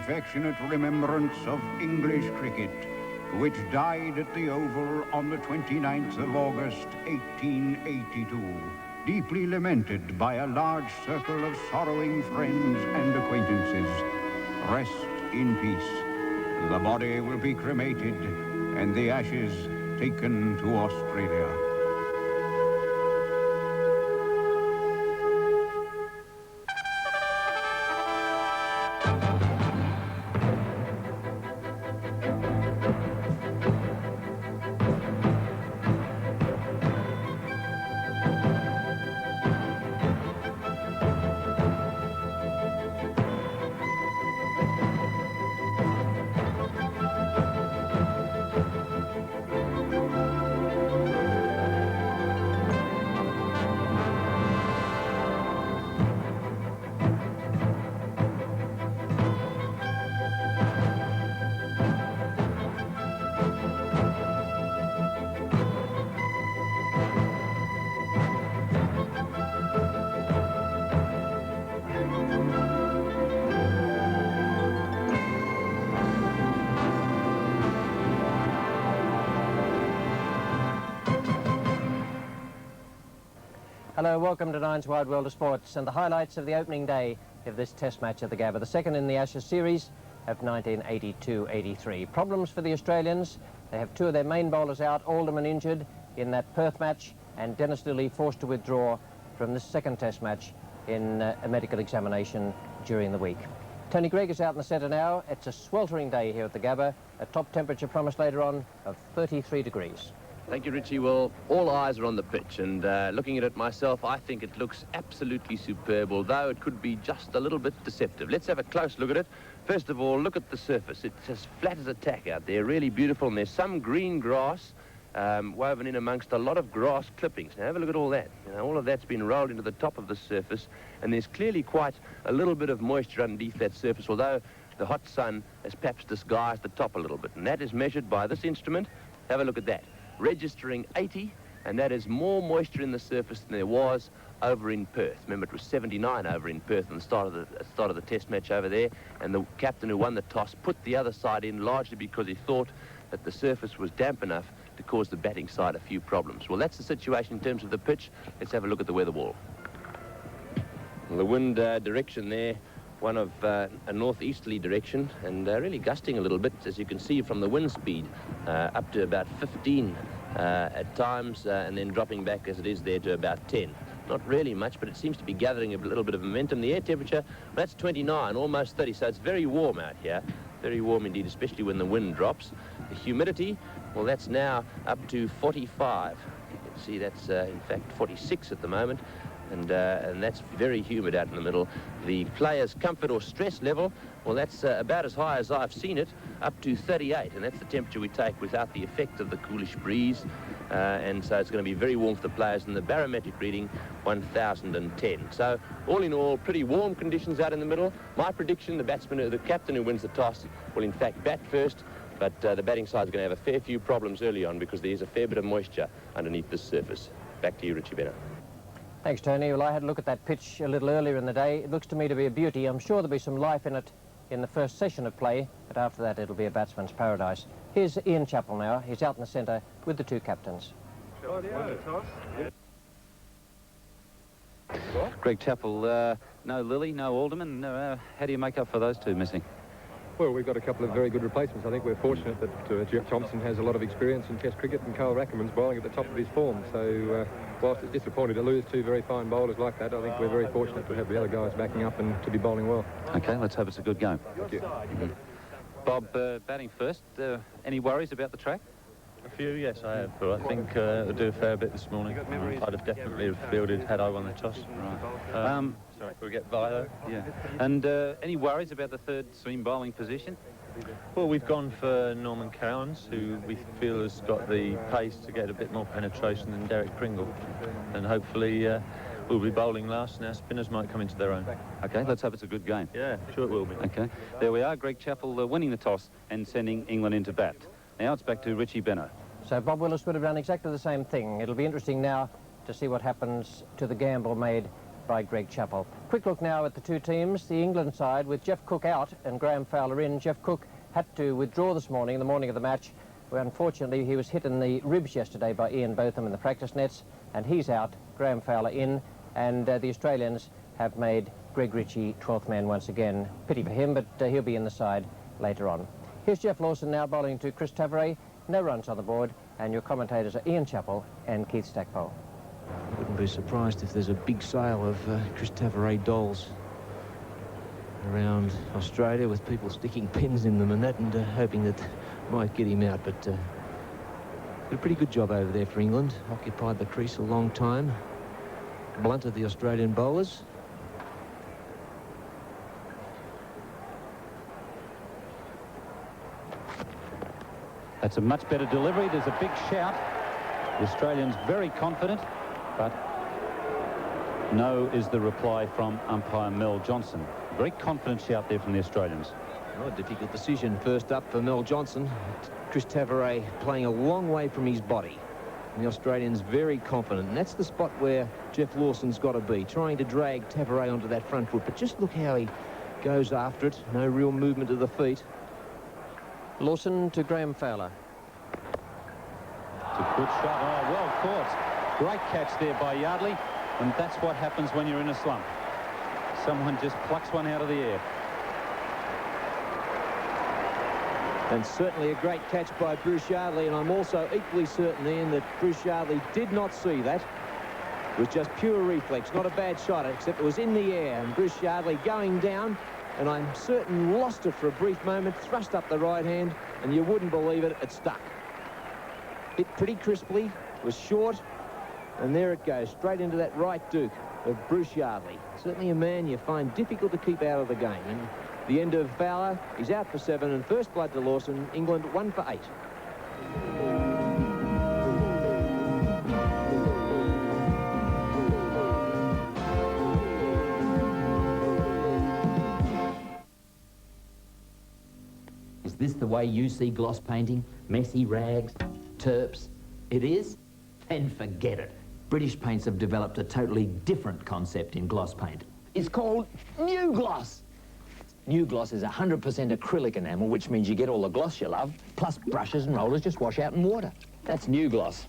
affectionate remembrance of English cricket, which died at the Oval on the 29th of August, 1882, deeply lamented by a large circle of sorrowing friends and acquaintances. Rest in peace. The body will be cremated and the ashes taken to Australia. Hello, welcome to Nine's Wide World of Sports and the highlights of the opening day of this test match at the Gabba, the second in the Ashes series of 1982-83. Problems for the Australians. They have two of their main bowlers out, Alderman injured in that Perth match, and Dennis Lillee forced to withdraw from this second test match in a medical examination during the week. Tony Greig is out in the centre now. It's a sweltering day here at the Gabba, a top temperature promised later on of 33 degrees. Thank you, Richie. Well, all eyes are on the pitch, and looking at it myself, I think it looks absolutely superb, although it could be just a little bit deceptive. Let's have a close look at it. First of all, look at the surface. It's as flat as a tack out there, really beautiful, and there's some green grass woven in amongst a lot of grass clippings. Now, have a look at all that. You know, all of that's been rolled into the top of the surface, and there's clearly quite a little bit of moisture underneath that surface, although the hot sun has perhaps disguised the top a little bit, and that is measured by this instrument. Have a look at that. Registering 80, and that is more moisture in the surface than there was over in Perth. Remember, it was 79 over in Perth at the start of the test match over there, and the captain who won the toss put the other side in largely because he thought that the surface was damp enough to cause the batting side a few problems. Well, that's the situation in terms of the pitch. Let's have a look at the weather wall. Well, the wind direction there, one of a northeasterly direction, and really gusting a little bit, as you can see from the wind speed, up to about 15 at times, and then dropping back as it is there to about 10. Not really much, but it seems to be gathering a little bit of momentum. The air temperature, that's 29, almost 30, so it's very warm out here. Very warm indeed, especially when the wind drops. The humidity, well, that's now up to 45. You can see that's, in fact, 46 at the moment. And that's very humid out in the middle. The players' comfort or stress level, well, that's about as high as I've seen it, up to 38, and that's the temperature we take without the effect of the coolish breeze, and so it's going to be very warm for the players, and the barometric reading 1010. So all in all, pretty warm conditions out in the middle. My prediction, the captain who wins the toss will in fact bat first, but the batting side is going to have a fair few problems early on because there's a fair bit of moisture underneath this surface. Back to you, Richie Benner. Thanks, Tony. Well, I had a look at that pitch a little earlier in the day. It looks to me to be a beauty. I'm sure there'll be some life in it in the first session of play, but after that it'll be a batsman's paradise. Here's Ian Chappell now. He's out in the centre with the two captains. Greg Chappell, no Lillee, no Alderman. How do you make up for those two missing? Well, we've got a couple of very good replacements. I think we're fortunate that Jeff Thompson has a lot of experience in Test cricket, and Carl Rackerman's bowling at the top of his form. So, whilst it's disappointing to lose two very fine bowlers like that, I think we're very fortunate to have the other guys backing up and to be bowling well. OK, let's hope it's a good game. Thank you. Bob, batting first. Any worries about the track? A few, yes, I have, but I think I'll do a fair bit this morning. I'd have definitely fielded had I won the toss. Right. Sorry, we'll get by though. Yeah. And any worries about the third seam bowling position? Well, we've gone for Norman Cowans, who we feel has got the pace to get a bit more penetration than Derek Pringle. And hopefully we'll be bowling last, and our spinners might come into their own. OK, let's hope it's a good game. Yeah, sure it will be. OK, there we are. Greg Chappell winning the toss and sending England into bat. Now it's back to Richie Benner. So Bob Willis would have done exactly the same thing. It'll be interesting now to see what happens to the gamble made by Greg Chappell. Quick look now at the two teams. The England side with Jeff Cook out and Graham Fowler in. Jeff Cook had to withdraw this morning, the morning of the match, where unfortunately he was hit in the ribs yesterday by Ian Botham in the practice nets, and he's out. Graham Fowler in, and the Australians have made Greg Ritchie 12th man once again. Pity for him, but he'll be in the side later on. Here's Jeff Lawson now bowling to Chris Tavares. No runs on the board, and your commentators are Ian Chappell and Keith Stackpole. Wouldn't be surprised if there's a big sale of Chris Tavares dolls around Australia with people sticking pins in them and that, and hoping that might get him out. But did a pretty good job over there for England. Occupied the crease a long time. Blunted the Australian bowlers. That's a much better delivery. There's a big shout. The Australians very confident, but no is the reply from umpire Mel Johnson. Very confident shout there from the Australians. Oh, a difficult decision first up for Mel Johnson. Chris Tavares playing a long way from his body. And the Australians very confident. And that's the spot where Jeff Lawson's got to be, trying to drag Tavares onto that front foot. But just look how he goes after it. No real movement of the feet. Lawson to Graham Fowler. It's a good shot. Oh, well caught. Great catch there by Yardley. And that's what happens when you're in a slump. Someone just plucks one out of the air. And certainly a great catch by Bruce Yardley, and I'm also equally certain, Ian, that Bruce Yardley did not see that. It was just pure reflex, not a bad shot, except it was in the air, and Bruce Yardley going down, and I'm certain lost it for a brief moment, thrust up the right hand, and you wouldn't believe it, it stuck. Hit pretty crisply, was short, and there it goes, straight into that right duke of Bruce Yardley. Certainly a man you find difficult to keep out of the game. And the end of Fowler, he's out for 7, and first blood to Lawson. England 1 for 8. Is this the way you see gloss painting? Messy rags, terps? It is? Then forget it. British Paints have developed a totally different concept in gloss paint. It's called New Gloss. New Gloss is 100% acrylic enamel, which means you get all the gloss you love, plus brushes and rollers just wash out in water. That's New Gloss.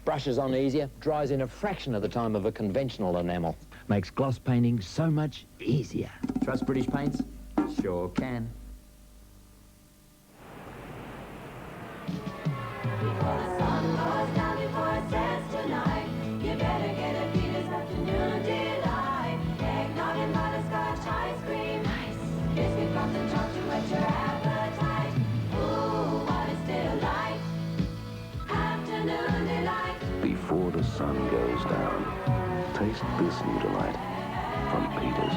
Brushes on easier, dries in a fraction of the time of a conventional enamel. Makes gloss painting so much easier. Trust British Paints? Sure can. Before the sun goes down, taste this new delight from Peter's.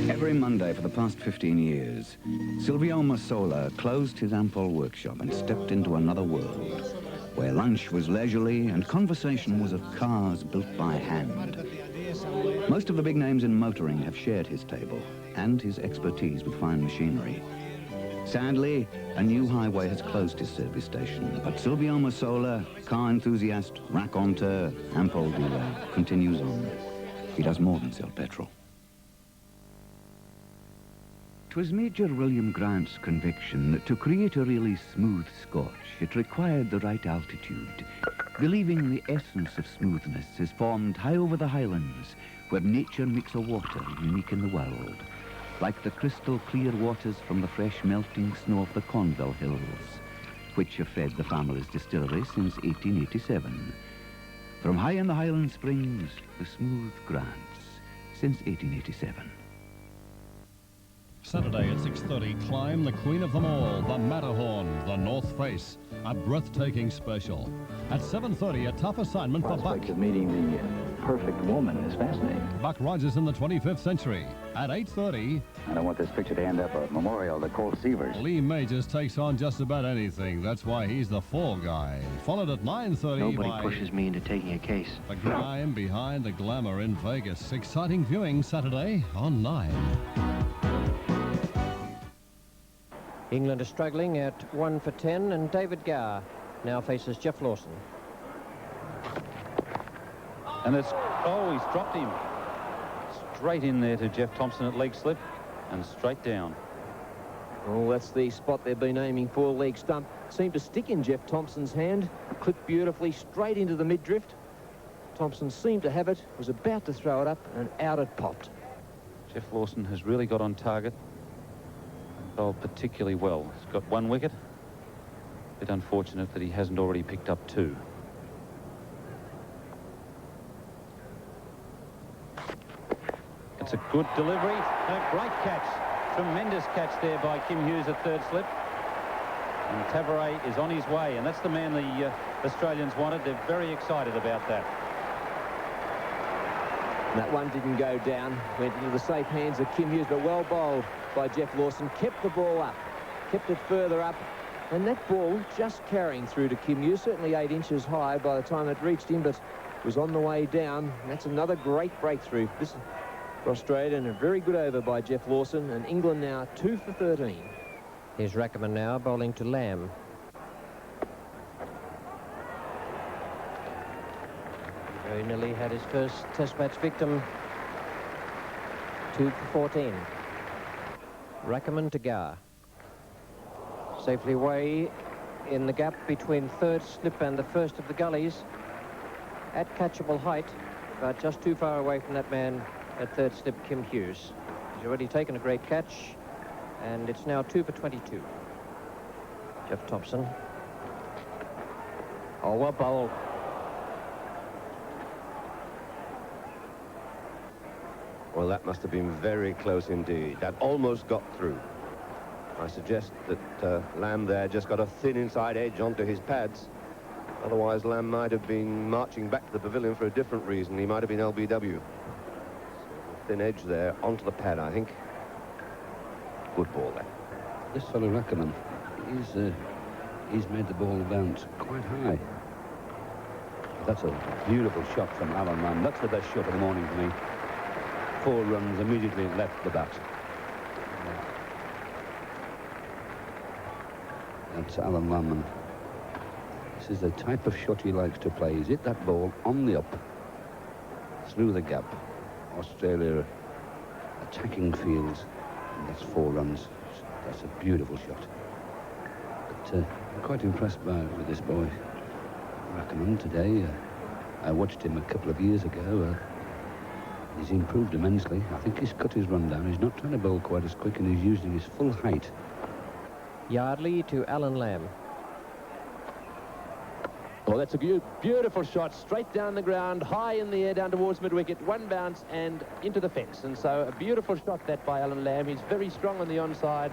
Every Monday for the past 15 years, Silvio Massola closed his Ampol workshop and stepped into another world, where lunch was leisurely and conversation was of cars built by hand. Most of the big names in motoring have shared his table and his expertise with fine machinery. Sadly, a new highway has closed his service station, but Silvio Massola, car enthusiast, raconteur, Ampol dealer, continues on. He does more than sell petrol. 'Twas Major William Grant's conviction that to create a really smooth Scotch, it required the right altitude, believing the essence of smoothness is formed high over the highlands, where nature makes a water unique in the world, like the crystal clear waters from the fresh melting snow of the Cornwall Hills, which have fed the family's distillery since 1887. From high in the Highland Springs, the smooth Grants, since 1887. Saturday at 6:30, climb the queen of them all, the Matterhorn, the North Face, a breathtaking special. At 7:30, a tough assignment for Buck. The prospect of meeting the perfect woman is fascinating. Buck Rogers in the 25th century. At 8:30, I don't want this picture to end up a memorial to Colt Seavers. Lee Majors takes on just about anything. That's why he's the fall guy. Followed at 9:30 Nobody by pushes me into taking a case. the grime behind the glamour in Vegas. Exciting viewing Saturday on 9. England are struggling at 1 for 10, and David Gower now faces Jeff Lawson. And it's, oh, he's dropped him. Straight in there to Jeff Thompson at leg slip and straight down. Oh, that's the spot they've been aiming for, leg stump. Seemed to stick in Jeff Thompson's hand, clipped beautifully straight into the mid-drift. Thompson seemed to have it, was about to throw it up, and out it popped. Jeff Lawson has really got on target. Bowled particularly well. He's got 1 wicket. Bit unfortunate that he hasn't already picked up 2. It's a good delivery and a great catch. Tremendous catch there by Kim Hughes at third slip. And Tavares is on his way, and that's the man the Australians wanted. They're very excited about that. That one didn't go down, went into the safe hands of Kim Hughes, but well bowled by Jeff Lawson. Kept the ball up, kept it further up, and that ball just carrying through to Kim Hughes, certainly 8 inches high by the time it reached him, but was on the way down. And that's another great breakthrough. This for Australia, and a very good over by Jeff Lawson, and England now 2 for 13. Here's Rackerman now bowling to Lamb. Very nearly had his first test match victim. 2 for 14. Rackerman to Gower. Safely away in the gap between third slip and the first of the gullies. At catchable height, but just too far away from that man at third slip, Kim Hughes. He's already taken a great catch, and it's now 2 for 22. Jeff Thompson. Oh, well bowled. Well, that must have been very close indeed. That almost got through. I suggest that Lamb there just got a thin inside edge onto his pads. Otherwise, Lamb might have been marching back to the pavilion for a different reason. He might have been LBW. Thin edge there onto the pad, I think. Good ball there. This fellow Rackerman, he's made the ball bounce quite high. That's a beautiful shot from Alan Lamb. That's the best shot of the morning for me. 4 runs immediately left the bat. That's Alan Lamb, and this is the type of shot he likes to play. He's hit that ball on the up, through the gap. Australia attacking fields, and that's 4 runs. That's a beautiful shot. But I'm quite impressed with this boy, Rackerman, today. I watched him a couple of years ago. He's improved immensely. I think he's cut his run down. He's not trying to bowl quite as quick, and he's using his full height. Yardley to Alan Lamb. Oh, that's a beautiful shot, straight down the ground, high in the air, down towards mid-wicket, 1 bounce and into the fence. And so a beautiful shot that by Alan Lamb. He's very strong on the onside,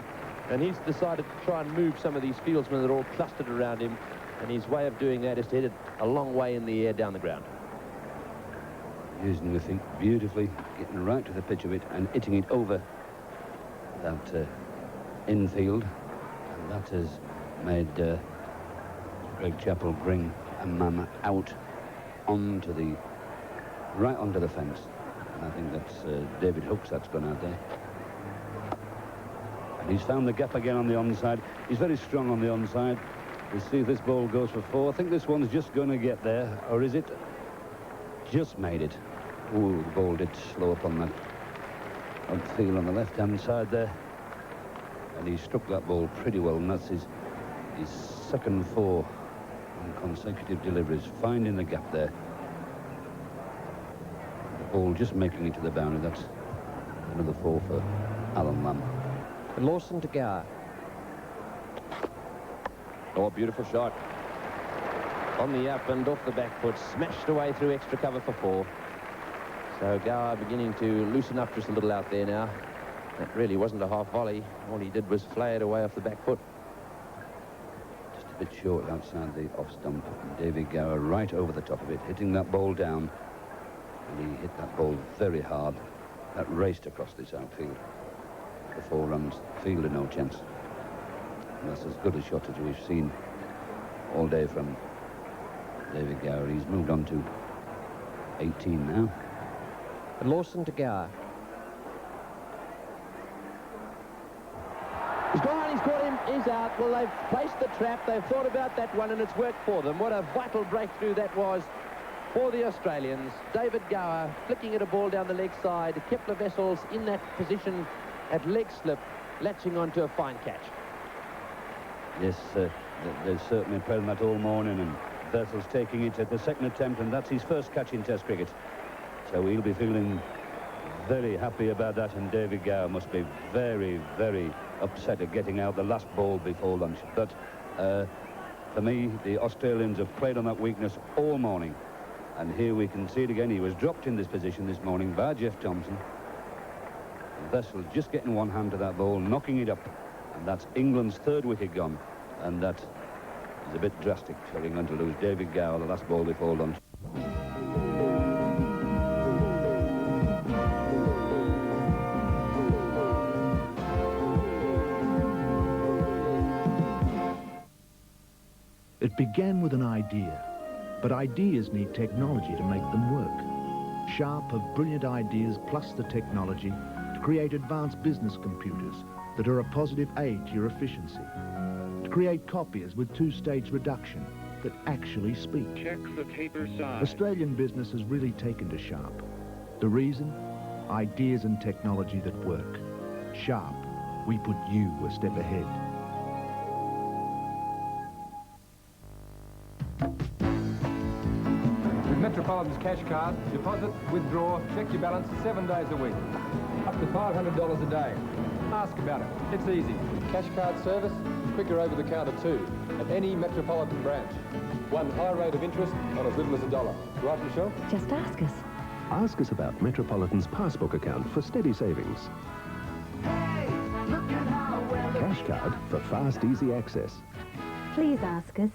and he's decided to try and move some of these fieldsmen that are all clustered around him. And his way of doing that is to hit it a long way in the air down the ground. Using the feet beautifully, getting right to the pitch of it and hitting it over that infield. And that has made Greg Chappell bring a man out right onto the fence. And I think that's David Hooks that's gone out there. And he's found the gap again on the onside. He's very strong on the onside. We'll see if this ball goes for 4. I think this one's just going to get there, or is it? Just made it. Ooh, the ball did slow up on that upfield on the left-hand side there. And he struck that ball pretty well, and that's his second 4 on consecutive deliveries, finding the gap there. The ball just making it to the boundary. That's another 4 for Alan Lamb. Lawson to Gower. Oh, beautiful shot. On the up and off the back foot, smashed away through extra cover for 4. So Gower beginning to loosen up just a little out there now. That really wasn't a half volley. All he did was flay it away off the back foot. Just a bit short outside the off stump. David Gower right over the top of it, hitting that ball down. And he hit that ball very hard. That raced across this outfield for 4 runs. Field had no chance. And that's as good a shot as we've seen all day from David Gower. He's moved on to 18 now. Lawson to Gower. He's gone, he's caught him, he's out. Well, they've placed the trap, they've thought about that one, and it's worked for them. What a vital breakthrough that was for the Australians. David Gower flicking at a ball down the leg side. Kepler Wessels in that position at leg slip, latching onto a fine catch. Yes, they've certainly played that all morning, and Wessels taking it at the second attempt, and that's his first catch in Test cricket. So he'll be feeling very happy about that, and David Gower must be very, very upset at getting out the last ball before lunch. But for me, the Australians have played on that weakness all morning, and here we can see it again. He was dropped in this position this morning by Jeff Thompson. Wessels just getting one hand to that ball, knocking it up, and that's England's third wicket gone, and that is a bit drastic for England to lose David Gower the last ball before lunch. It began with an idea, but ideas need technology to make them work. Sharp have brilliant ideas plus the technology to create advanced business computers that are a positive aid to your efficiency, to create copiers with two-stage reduction that actually speak. Check the paper size. Australian business has really taken to Sharp. The reason? Ideas and technology that work. Sharp, we put you a step ahead. With Metropolitan's cash card, deposit, withdraw, check your balance 7 days a week. Up to $500 a day. Ask about it. It's easy. Cash card service, quicker over-the-counter too, at any Metropolitan branch. One high rate of interest on as little as $1. Right, Michelle? Just ask us. Ask us about Metropolitan's passbook account for steady savings. Hey, look at how well Cash card for fast, easy access. Please ask us.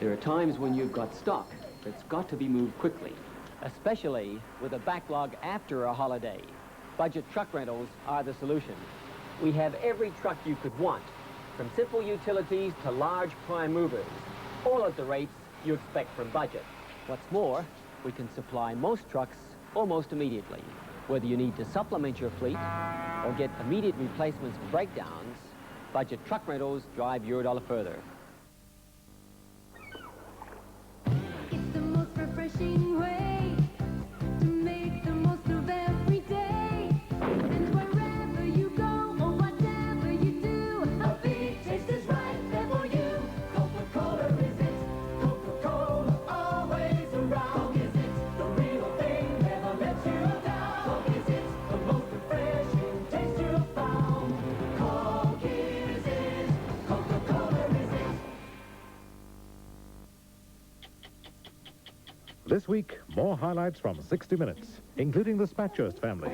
There are times when you've got stock that's got to be moved quickly, especially with a backlog after a holiday. Budget truck rentals are the solution. We have every truck you could want, from simple utilities to large prime movers, all at the rates you expect from Budget. What's more, we can supply most trucks almost immediately. Whether you need to supplement your fleet or get immediate replacements for breakdowns, Budget truck rentals drive your dollar further. It's the most refreshing way to make the most of every day. And wherever you go or whatever you do, a big taste is right there for you. Coca-Cola is it. Coca-Cola always around. Coke is it. The real thing never lets you down. Coke is it. The most refreshing taste you've found. Coke is it. Coca-Cola is it. This week, more highlights from 60 Minutes, including the Spatchurst family.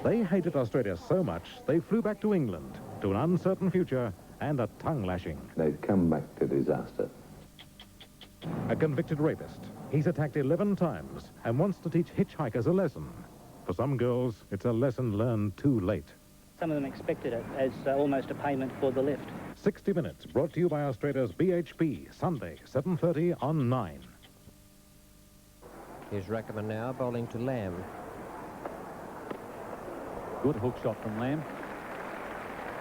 They hated Australia so much, they flew back to England, to an uncertain future and a tongue-lashing. They'd come back to disaster. A convicted rapist. He's attacked 11 times and wants to teach hitchhikers a lesson. For some girls, it's a lesson learned too late. Some of them expected it as almost a payment for the lift. 60 Minutes, brought to you by Australia's BHP, Sunday, 7:30 on 9. Here's Rackerman now, bowling to Lamb. Good hook shot from Lamb.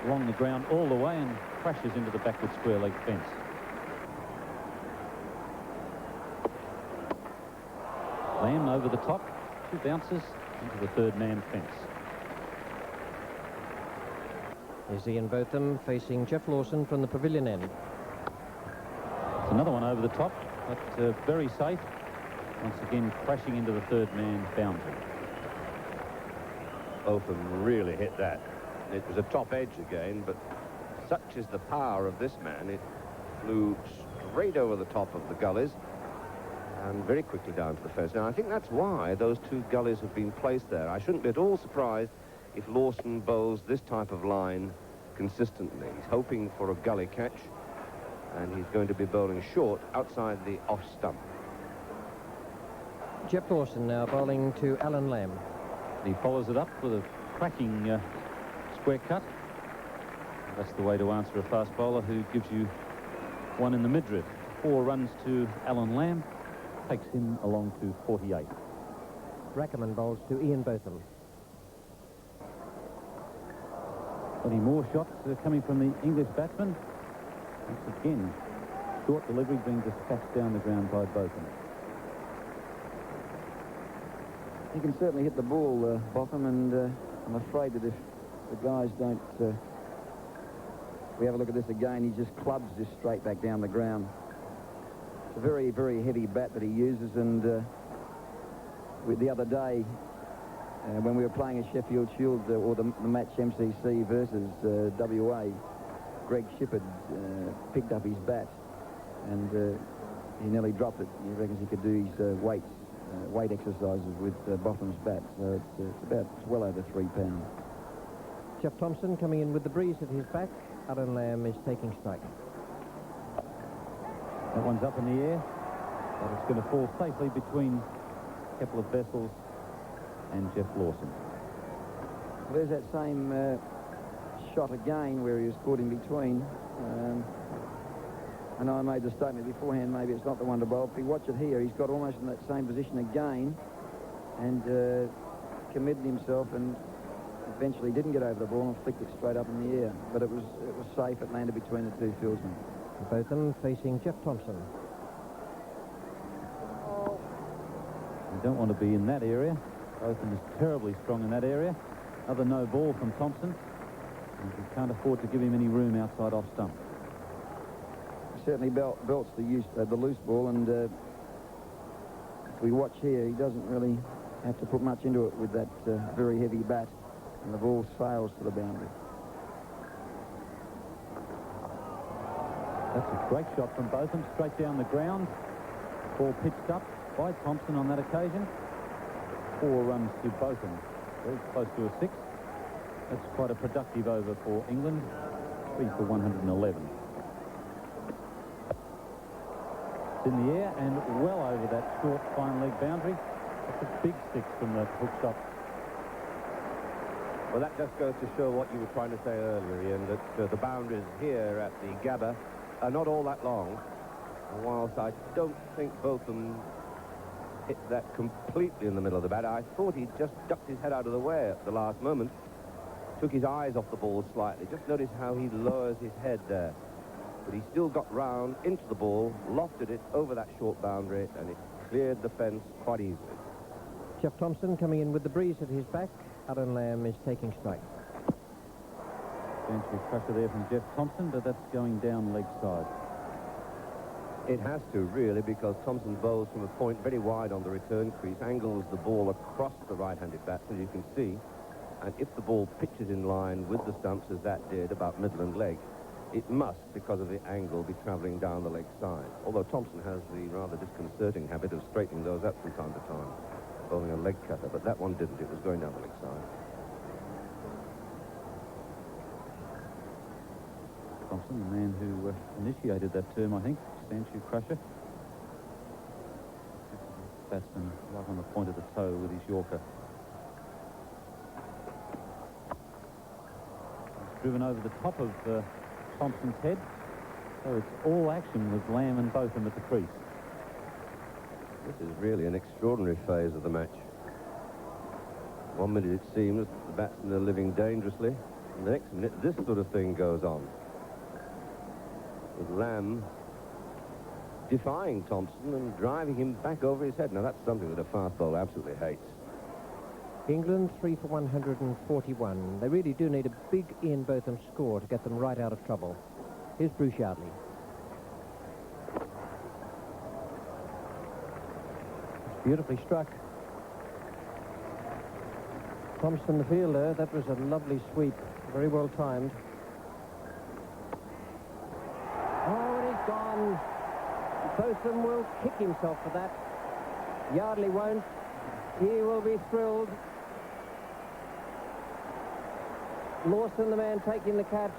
Along the ground all the way and crashes into the backward square leg fence. Lamb over the top, 2 bounces into the third man fence. Here's Ian Botham facing Jeff Lawson from the pavilion end. It's another one over the top, but very safe. Once again, crashing into the third man boundary. Botham really hit that. It was a top edge again, but such is the power of this man. It flew straight over the top of the gullies and very quickly down to the fence. Now, I think that's why those 2 gullies have been placed there. I shouldn't be at all surprised if Lawson bowls this type of line consistently. He's hoping for a gully catch, and he's going to be bowling short outside the off stump. Jeff Lawson now bowling to Alan Lamb. He follows it up with a cracking square cut. That's the way to answer a fast bowler who gives you one in the midriff. 4 runs to Alan Lamb, takes him along to 48. Rackerman bowls to Ian Botham. Any more shots coming from the English batsman? Once again, short delivery being dispatched down the ground by Botham. He can certainly hit the ball, Botham, and I'm afraid that if the guys don't... we have a look at this again, he just clubs this straight back down the ground. It's a very, very heavy bat that he uses, and the other day, when we were playing at Sheffield Shield, or the match MCC versus WA, Greg Shippard picked up his bat, and he nearly dropped it. He reckons he could do his weight exercises with Botham's bat, so it's about well over 3 pounds. Jeff Thompson coming in with the breeze at his back. Gower and Lamb is taking strike. That one's up in the air, but it's going to fall safely between a couple of vessels and Jeff Lawson. There's that same shot again where he was caught in between. I know I made the statement beforehand, maybe it's not the one to bowl. If you watch it here, he's got almost in that same position again and committed himself and eventually didn't get over the ball and flicked it straight up in the air. But it was safe. It landed between the two fieldsmen. Botham facing Jeff Thompson. You don't want to be in that area. Botham is terribly strong in that area. Another no ball from Thompson. And you can't afford to give him any room outside off stump. Certainly belts the loose ball, and if we watch here, he doesn't really have to put much into it with that very heavy bat, and the ball sails to the boundary. That's a great shot from Botham, straight down the ground. Ball pitched up by Thompson on that occasion. 4 runs to Botham, very close to a 6. That's quite a productive over for England. 3 for 111. In the air and well over that short fine leg boundary. That's a big 6 from the hook shot. Well, that just goes to show what you were trying to say earlier, Ian, that the boundaries here at the Gabba are not all that long. And whilst I don't think Botham hit that completely in the middle of the bat, I thought he'd just ducked his head out of the way at the last moment. Took his eyes off the ball slightly. Just notice how he lowers his head there. But he still got round into the ball, lofted it over that short boundary, and it cleared the fence quite easily. Jeff Thompson coming in with the breeze at his back. Gower and Lamb is taking strike. Eventually pressure there from Jeff Thompson, but that's going down leg side. It has to, really, because Thompson bowls from a point very wide on the return crease, angles the ball across the right-handed bat, as you can see, and if the ball pitches in line with the stumps, as that did, about middle and leg, it must, because of the angle, be travelling down the leg side. Although Thompson has the rather disconcerting habit of straightening those up from time to time, bowling a leg cutter, but that one didn't. It was going down the leg side. Thompson, the man who initiated that term, I think, Stanchu Crusher. Batsman right on the point of the toe with his Yorker. He's driven over the top of Thompson's head, so it's all action with Lamb and Botham at the crease. This is really an extraordinary phase of the match. 1 minute it seems the batsmen are living dangerously, and the next minute this sort of thing goes on. With Lamb defying Thompson and driving him back over his head. Now that's something that a fast bowler absolutely hates. England 3 for 141. They really do need a big Ian Botham score to get them right out of trouble. Here's Bruce Yardley. Beautifully struck. Thompson, the fielder, that was a lovely sweep. Very well timed. Oh, and he's gone. Botham will kick himself for that. Yardley won't. He will be thrilled. Lawson, the man taking the catch,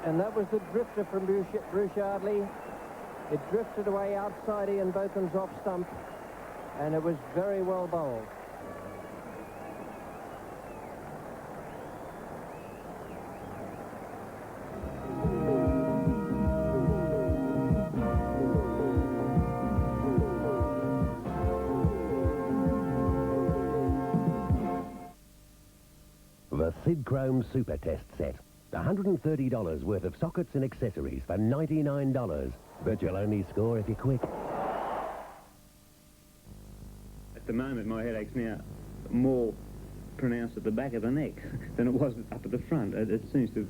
and that was the drifter from Bruce Yardley. It drifted away outside Ian Botham's off stump, and it was very well bowled. The Sid Chrome Super Test Set. $130 worth of sockets and accessories for $99. But you'll only score if you're quick. At the moment, my headache's now more pronounced at the back of the neck than it was up at the front. It seems to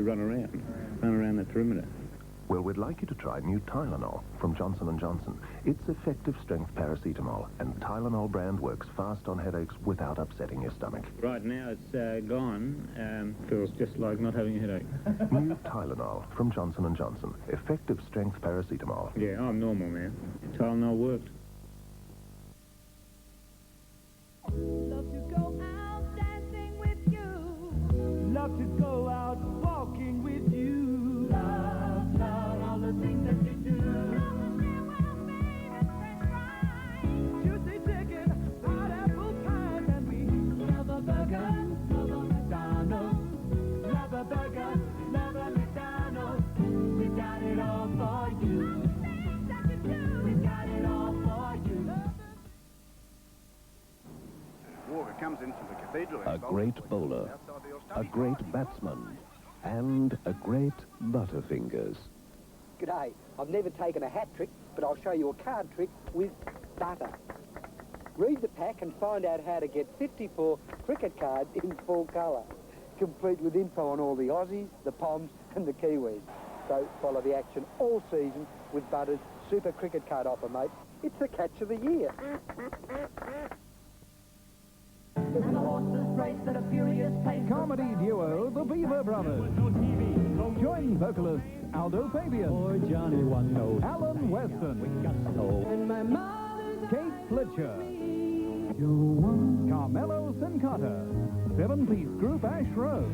run around the perimeter. Well, we'd like you to try new Tylenol from Johnson & Johnson. It's effective strength paracetamol, and Tylenol brand works fast on headaches without upsetting your stomach. Right now it's gone. Feels just like not having a headache. New Tylenol from Johnson & Johnson. Effective strength paracetamol. Yeah, I'm normal now. Tylenol worked. Love to go out dancing with you. Love to go out walking with you. Love, love, all the things that you do. Love to share well-being and french fries. Juicy chicken, hot apple pies, and we love a burger, love a McDonald's. Love a burger, love a McDonald's. We got it all for you. All the things that you do, we got it all for you. Walker comes in from the cathedral. A great bowler, a great batsman, and a great butterfingers. G'day. I've never taken a hat trick, but I'll show you a card trick with butter. Read the pack and find out how to get 54 cricket cards in full colour, complete with info on all the Aussies, the Poms and the Kiwis. So follow the action all season with Butter's Super Cricket Card offer, mate. It's the catch of the year. Comedy duo, the Beaver Brothers. Join vocalists Aldo Fabian, or Johnny One Note, Alan Weston, Kate Fletcher, Carmelo Sincata, seven-piece group Ash Rose,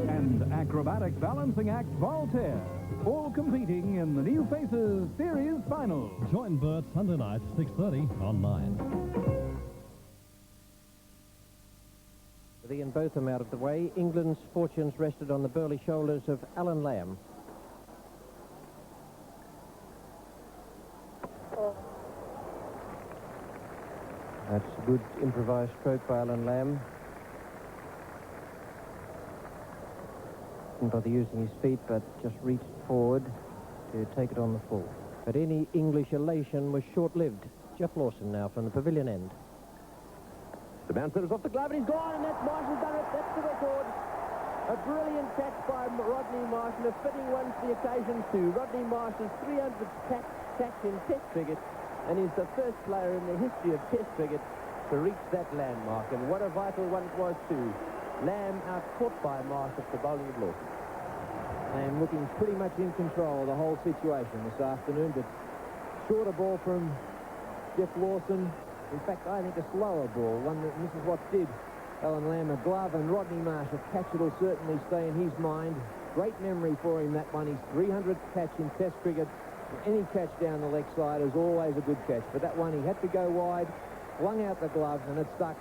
and acrobatic balancing act Voltaire, all competing in the New Faces Series Final. Join Bert Sunday night, 6:30 on 9. With Ian Botham out of the way, England's fortunes rested on the burly shoulders of Alan Lamb. That's a good improvised stroke by Alan Lamb. Didn't bother using his feet, but just reached forward to take it on the full. But any English elation was short-lived. Jeff Lawson now from the pavilion end. The bouncer is off the glove and he's gone, and that's Marshall's done it. That's the record. A brilliant catch by Rodney Marsh, and a fitting one for the occasion too. Rodney Marsh's 300th catch in Test cricket, and is the first player in the history of Test cricket to reach that landmark. And what a vital one it was too. Lamb out-caught by Marsh at the bowling of Lawson. And looking pretty much in control of the whole situation this afternoon, but shorter ball from Jeff Lawson. In fact, I think a slower ball, one that Mrs. Watts did. Alan Lamb a glove, and Rodney Marsh a catch that will certainly stay in his mind. Great memory for him, that one. His 300th catch in Test cricket. Any catch down the leg side is always a good catch. But that one, he had to go wide, flung out the glove, and it stuck.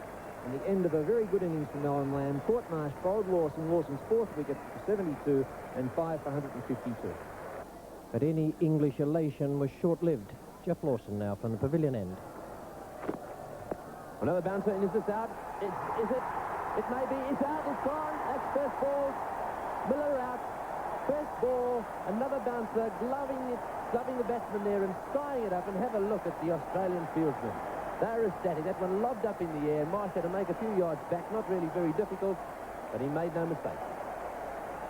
And the end of a very good innings from Alan Lamb. Caught Marsh, bowled Lawson. Lawson's fourth wicket for 72 and 5 for 152. But any English elation was short-lived. Jeff Lawson now from the pavilion end. Another bouncer, and is this out? Is it? It may be. It's out. It's gone. That's first ball. Miller out. First ball. Another bouncer, gloving the batsman there and skying it up. And have a look at the Australian fieldsmen. They're ecstatic. That one lobbed up in the air. Marsh had to make a few yards back. Not really very difficult, but he made no mistake.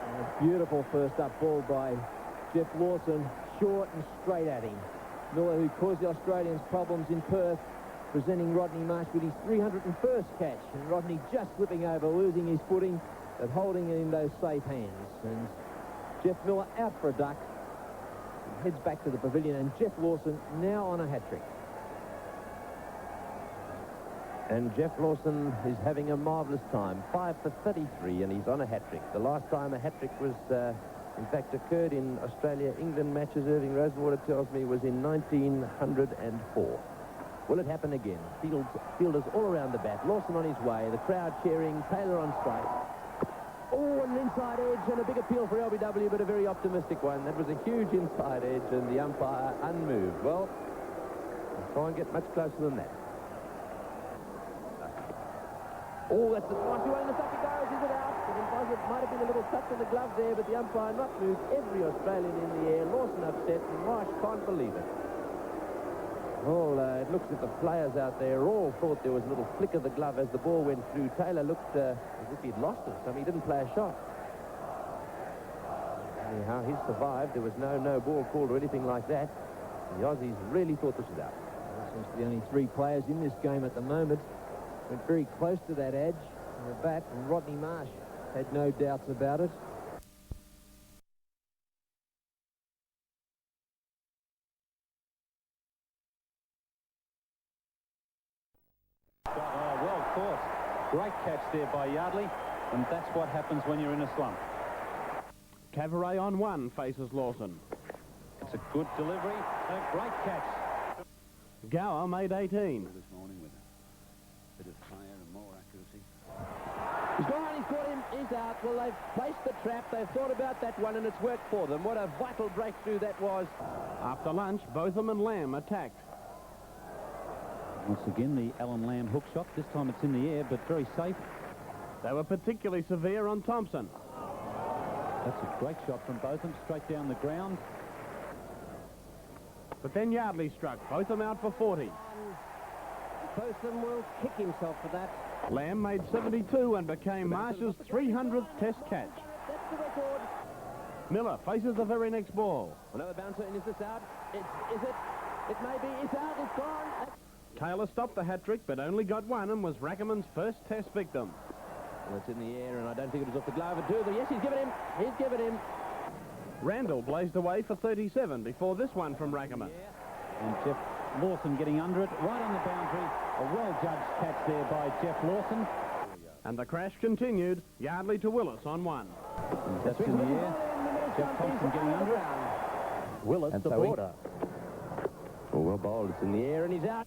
And a beautiful first up ball by Jeff Lawson. Short and straight at him. Miller, who caused the Australians problems in Perth, presenting Rodney Marsh with his 301st catch, and Rodney just slipping over, losing his footing, but holding it in those safe hands. And Jeff Miller out for a duck, heads back to the pavilion, and Jeff Lawson now on a hat-trick. And Jeff Lawson is having a marvellous time, 5 for 33, and he's on a hat-trick. The last time a hat-trick was, in fact, occurred in Australia-England matches, Irving Rosenwater tells me, was in 1904. Will it happen again? Fielders all around the bat. Lawson on his way. The crowd cheering. Taylor on straight. Oh, an inside edge and a big appeal for LBW, but a very optimistic one. That was a huge inside edge, and the umpire unmoved. Well, can't get much closer than that. Oh, that's the one, two, and the stuff he goes. Is it out? It might have been a little touch of the glove there, but the umpire not moved every Australian in the air. Lawson upset, and Marsh can't believe it. Well, it looks at the players out there all thought there was a little flick of the glove as the ball went through. Taylor looked as if he'd lost it. I mean, he didn't play a shot. Anyhow, he survived. There was no ball called or anything like that. The Aussies really thought this was out. There seems to be only 3 players in this game at the moment. Went very close to that edge in the bat, and Rodney Marsh had no doubts about it. Oh, well caught. Great catch there by Yardley, and that's what happens when you're in a slump. Cavaret on 1 faces Lawson. It's a good delivery and a great catch. Gower made 18. This morning with a bit of fire and more accuracy. He's gone, he's caught him, he's out. Well, they've placed the trap, they've thought about that one, and it's worked for them. What a vital breakthrough that was. After lunch, Botham and Lamb attacked. Once again, the Alan Lamb hook shot. This time it's in the air, but very safe. They were particularly severe on Thompson. That's a great shot from Botham, straight down the ground. But then Yardley struck, Botham out for 40. Botham will kick himself for that. Lamb made 72 and became Marsh's 300th Test catch. That's the record. Miller faces the very next ball. Another bouncer, and is this out? Is it? It may be. It's out. It's gone. Taylor stopped the hat-trick, but only got one and was Rackerman's first Test victim. Well, it's in the air, and I don't think it was off the glove at all. Yes, he's given him. He's given him. Randall blazed away for 37 before this one from Rackerman. And Jeff Lawson getting under it, right on the boundary. A well-judged catch there by Jeff Lawson. And the crash continued. Yardley to Willis on 1. That's in the air. Jeff Thompson getting under it. Willis And the so border. Oh, well bowled. It's in the air, and he's out.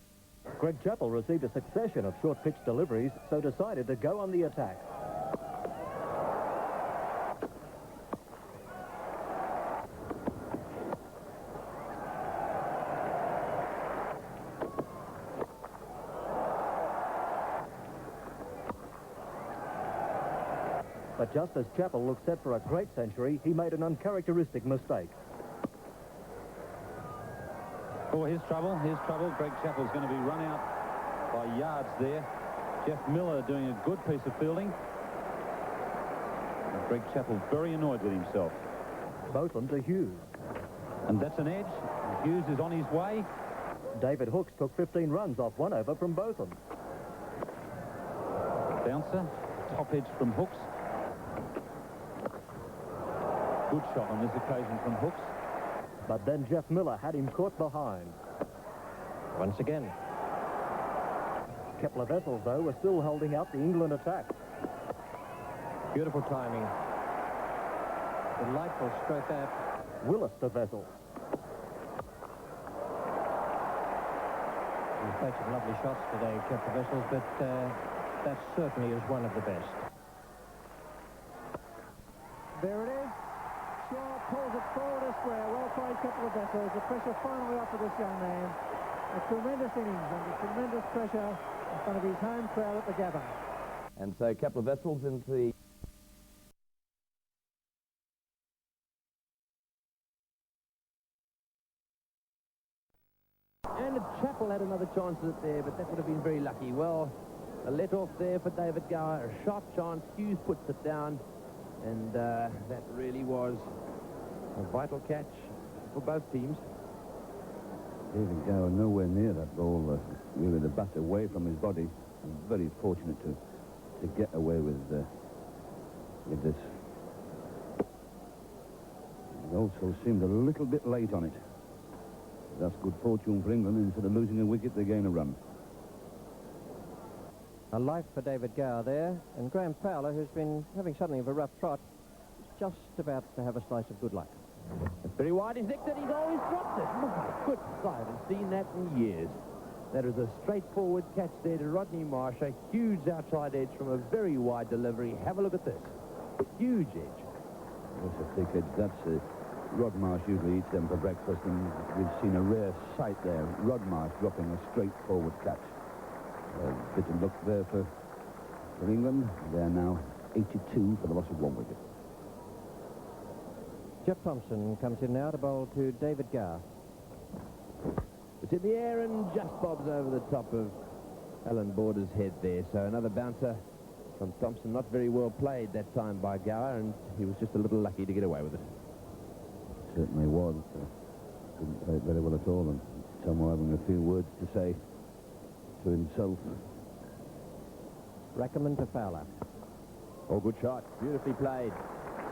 Greg Chappell received a succession of short pitch deliveries, so decided to go on the attack. But just as Chappell looked set for a great century, he made an uncharacteristic mistake. Oh, here's trouble. Greg Chappell's going to be run out by yards there. Jeff Miller doing a good piece of fielding. And Greg Chappell very annoyed with himself. Botham to Hughes. And that's an edge. Hughes is on his way. David Hooks took 15 runs off 1 over from Botham. Bouncer, top edge from Hooks. Good shot on this occasion from Hooks. But then Jeff Miller had him caught behind. Once again. Kepler Vessels, though, were still holding out the England attack. Beautiful timing. Delightful stroke out. Willis to Vessels. He's played some lovely shots today, Kepler Vessels, but that certainly is one of the best. There it is. Shaw pulls it forward and square. Well played, Kepler Vessels. The pressure finally off of this young man. A tremendous innings under tremendous pressure in front of his home crowd at the Gabba. And so Kepler Vessels into the... And Chappell had another chance at it there, but that would have been very lucky. Well, a let-off there for David Gower. A sharp chance. Hughes puts it down. And that really was a vital catch for both teams. David Gower nowhere near that ball, really the bat away from his body. And very fortunate to get away with this. He also seemed a little bit late on it. That's good fortune for England. Instead of losing a wicket, they gain a run. A life for David Gower there, and Graham Fowler, who's been having something of a rough trot, is just about to have a slice of good luck. It's very wide. He's nicked it. He's always dropped it. My goodness, I haven't seen that in years. That is a straightforward catch there to Rodney Marsh. A huge outside edge from a very wide delivery. Have a look at this. Huge edge. That's a thick edge. That's Rod Marsh usually eats them for breakfast, and we've seen a rare sight there. Rod Marsh dropping a straightforward catch. A bit of luck there for for England. They're now 82 for the loss of 1 wicket. Jeff Thompson comes in now to bowl to David Gower. It's in the air and just bobs over the top of Alan Border's head there. So another bouncer from Thompson. Not very well played that time by Gower, and he was just a little lucky to get away with it. Certainly was. Didn't play it very well at all, and somehow having a few words to say to himself. Rackerman to Fowler. Oh, good shot. Beautifully played.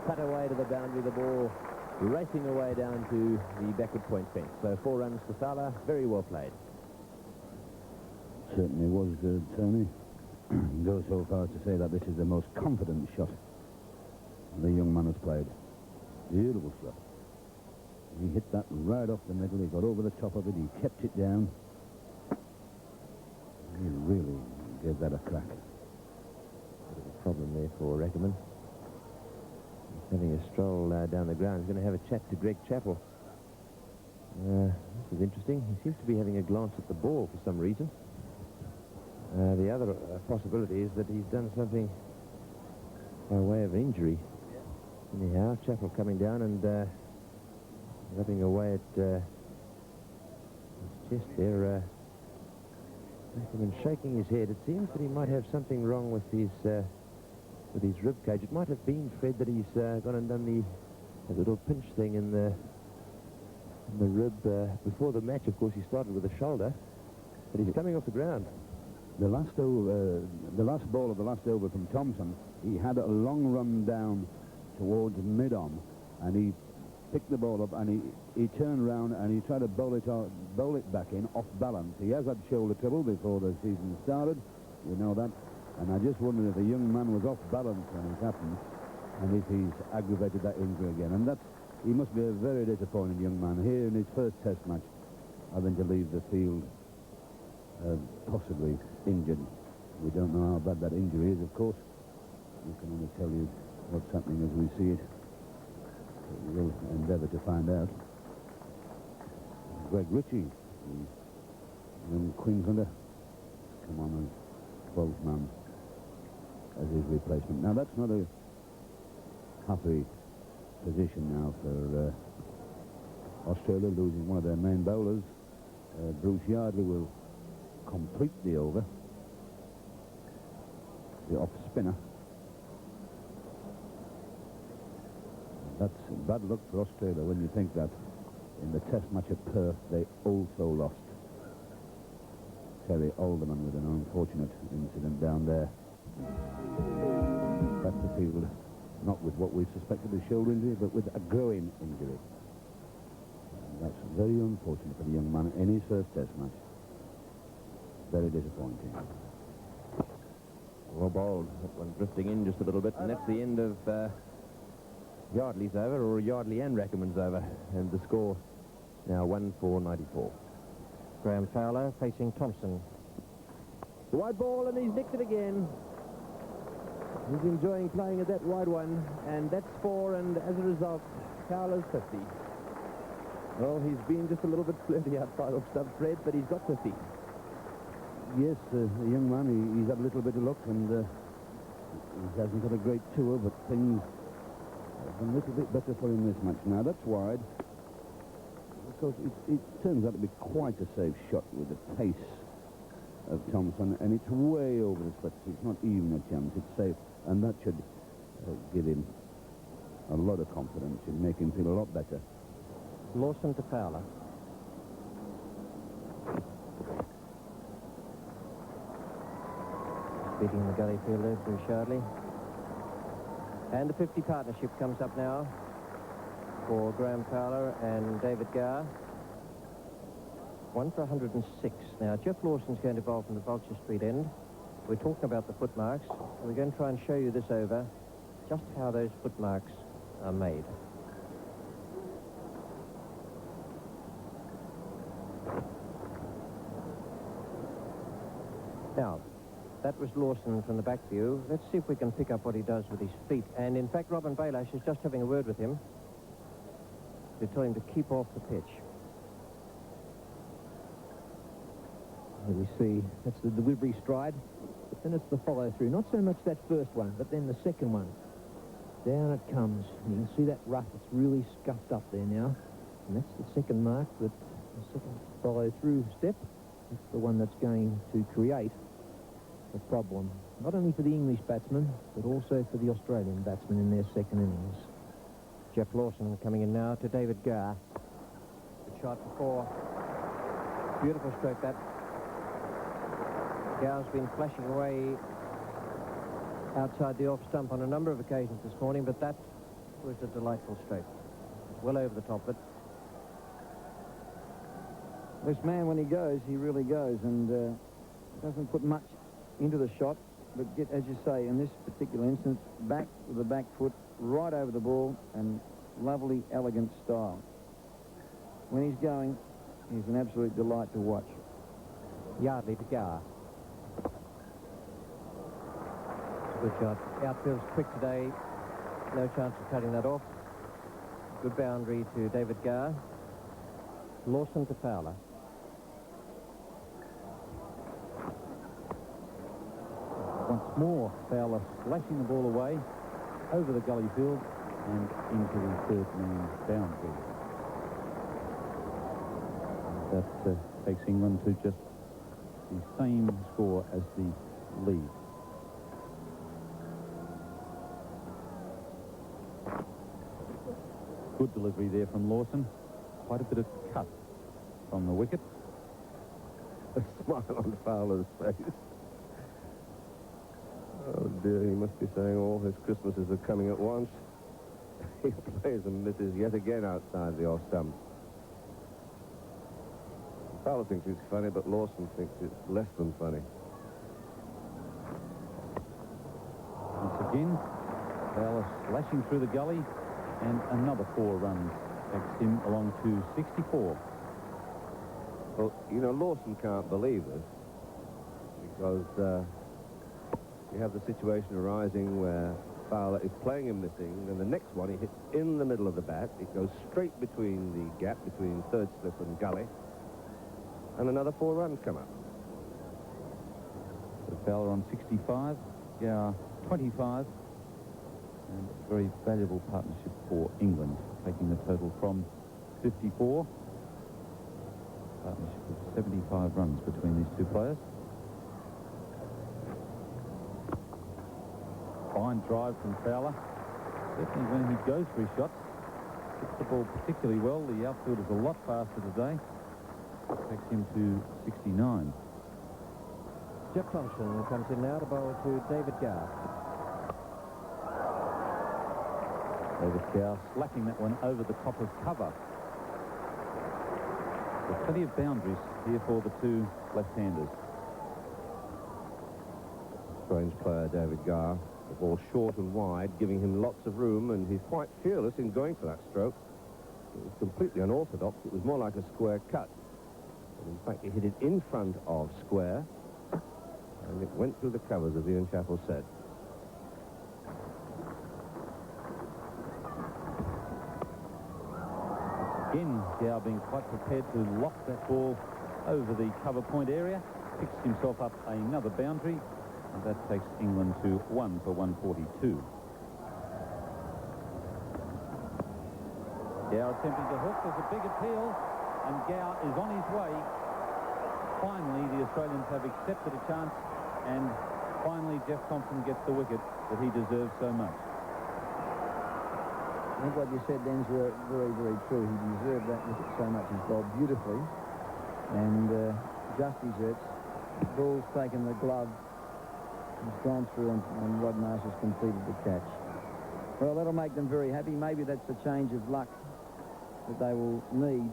Cut away to the boundary, the ball racing away down to the backward point fence. So 4 runs to Fowler. Very well played. Certainly was, Tony. Go so far as to say that this is the most confident shot the young man has played. Beautiful shot. He hit that right off the middle. He got over the top of it. He kept it down. He really gave that a crack. Bit of a problem there for Rackerman. He's having a stroll down the ground. He's going to have a chat to Greg Chappell. This is interesting. He seems to be having a glance at the ball for some reason. The other possibility is that he's done something by way of injury. Anyhow, Chappell coming down and rubbing away at his chest there. Rackerman shaking his head. It seems that he might have something wrong with his rib cage. It might have been, Fred, that he's gone and done the little pinch thing in the rib before the match. Of course, he started with the shoulder, but he's coming off the ground. The last ball of the last over from Thompson, he had a long run down towards mid-on, and he picked the ball up and he turned round and he tried to bowl it back in off balance. He has had shoulder trouble before the season started, you know that, and I just wondered if the young man was off balance when it happened, and if he's aggravated that injury again. And he must be a very disappointed young man here in his first Test match, having to leave the field possibly injured. We don't know how bad that injury is, of course. We can only tell you what's happening as we see it. We will endeavour to find out. Greg Ritchie, the young Queenslander, come on as 12th man as his replacement. Now that's not a happy position now for Australia, losing one of their main bowlers. Bruce Yardley will complete the over. The off spinner. That's bad luck for Australia when you think that in the Test match at Perth they also lost. Terry Alderman with an unfortunate incident down there. Back to the field, not with what we suspected a shoulder injury, but with a groin injury. And that's very unfortunate for the young man in his first Test match. Very disappointing. Well bowled. That one drifting in just a little bit, and that's the end of Yardley's over, or Yardley and Rackerman's over, and the score now 1-4-94. Graham Fowler facing Thompson. The wide ball, and he's nicked it again. He's enjoying playing at that wide one, and that's 4, and as a result, Fowler's 50. Well, he's been just a little bit flirty outside of stump, Fred, but he's got 50. Yes, the young man, he's had a little bit of luck, and he hasn't got a great tour, but things have been a little bit better for him this match. Now, that's wide. Of course, it turns out to be quite a safe shot with the pace of Thompson, and it's way over the splits. It's not even a chance. It's safe, and that should give him a lot of confidence and make him feel a lot better. Lawson to Fowler. Beating the gully fielder, Bruce Yardley. And the 50 partnership comes up now for Graham Fowler and David Gower. 1 for 106. Now, Jeff Lawson's going to bowl from the Vulture Street end. We're talking about the footmarks. We're going to try and show you this over, just how those footmarks are made. Now, that was Lawson from the back view. Let's see if we can pick up what he does with his feet. And in fact, Robin Baylash is just having a word with him to tell him to keep off the pitch. Here we see, that's the Whibbery stride. The then it's the follow-through. Not so much that first one, but then the second one. Down it comes. And you can see that rough. It's really scuffed up there now. And that's the second mark, that the second follow-through step. That's the one that's going to create a problem, not only for the English batsmen, but also for the Australian batsmen in their second innings. Jeff Lawson coming in now to David Gower. Good shot for 4. Beautiful stroke that. Gower's been flashing away outside the off stump on a number of occasions this morning, but that was a delightful stroke. It's well over the top of it. This man, when he goes, he really goes, and doesn't put much into the shot, but get, as you say, in this particular instance, back with the back foot, right over the ball, and lovely, elegant style. When he's going, he's an absolute delight to watch. Yardley to Gower. Good shot. Outfield's quick today. No chance of cutting that off. Good boundary to David Gower. Lawson to Fowler. Once more, Fowler slashing the ball away over the gully field and into the third man boundary. That takes England to just the same score as the lead. Good delivery there from Lawson. Quite a bit of cut from the wicket. A smile on Fowler's face. Oh dear, he must be saying all his Christmases are coming at once. He plays and misses yet again outside the off stump. Fowler thinks it's funny, but Lawson thinks it's less than funny. Once again, Fowler slashing through the gully, and another 4 runs takes him along to 64. Well, you know, Lawson can't believe this, because you have the situation arising where Fowler is playing and missing, and the next one he hits in the middle of the bat. It goes straight between the gap between third slip and gully, and another 4 runs come up. So Fowler on 65, Gower 25, and a very valuable partnership for England, taking the total from 54. Partnership of 75 runs between these two players. Fine drive from Fowler. Certainly when he goes for his shots, hits the ball particularly well. The outfield is a lot faster today. Takes him to 69. Jeff Thompson comes in now to bowl to David Gower. David Gower slacking that one over the top of cover. There's plenty of boundaries here for the two left-handers. Strange player, David Gower. The ball short and wide, giving him lots of room, and he's quite fearless in going for that stroke. It was completely unorthodox. It was more like a square cut. And in fact, he hit it in front of square, and it went through the covers, as Ian Chappell said. Again, Gower being quite prepared to lock that ball over the cover point area. Picks himself up another boundary, and that takes England to 1 for 142. Gower attempting to hook. There's a big appeal, and Gower is on his way. Finally, the Australians have accepted a chance, and finally Jeff Thompson gets the wicket that he deserves so much. I think what you said then's very, very true. He deserved that wicket so much. He's bowled beautifully, and just deserts. The ball's taken the glove. He's gone through, and Rod Marsh has completed the catch. Well, that'll make them very happy. Maybe that's a change of luck that they will need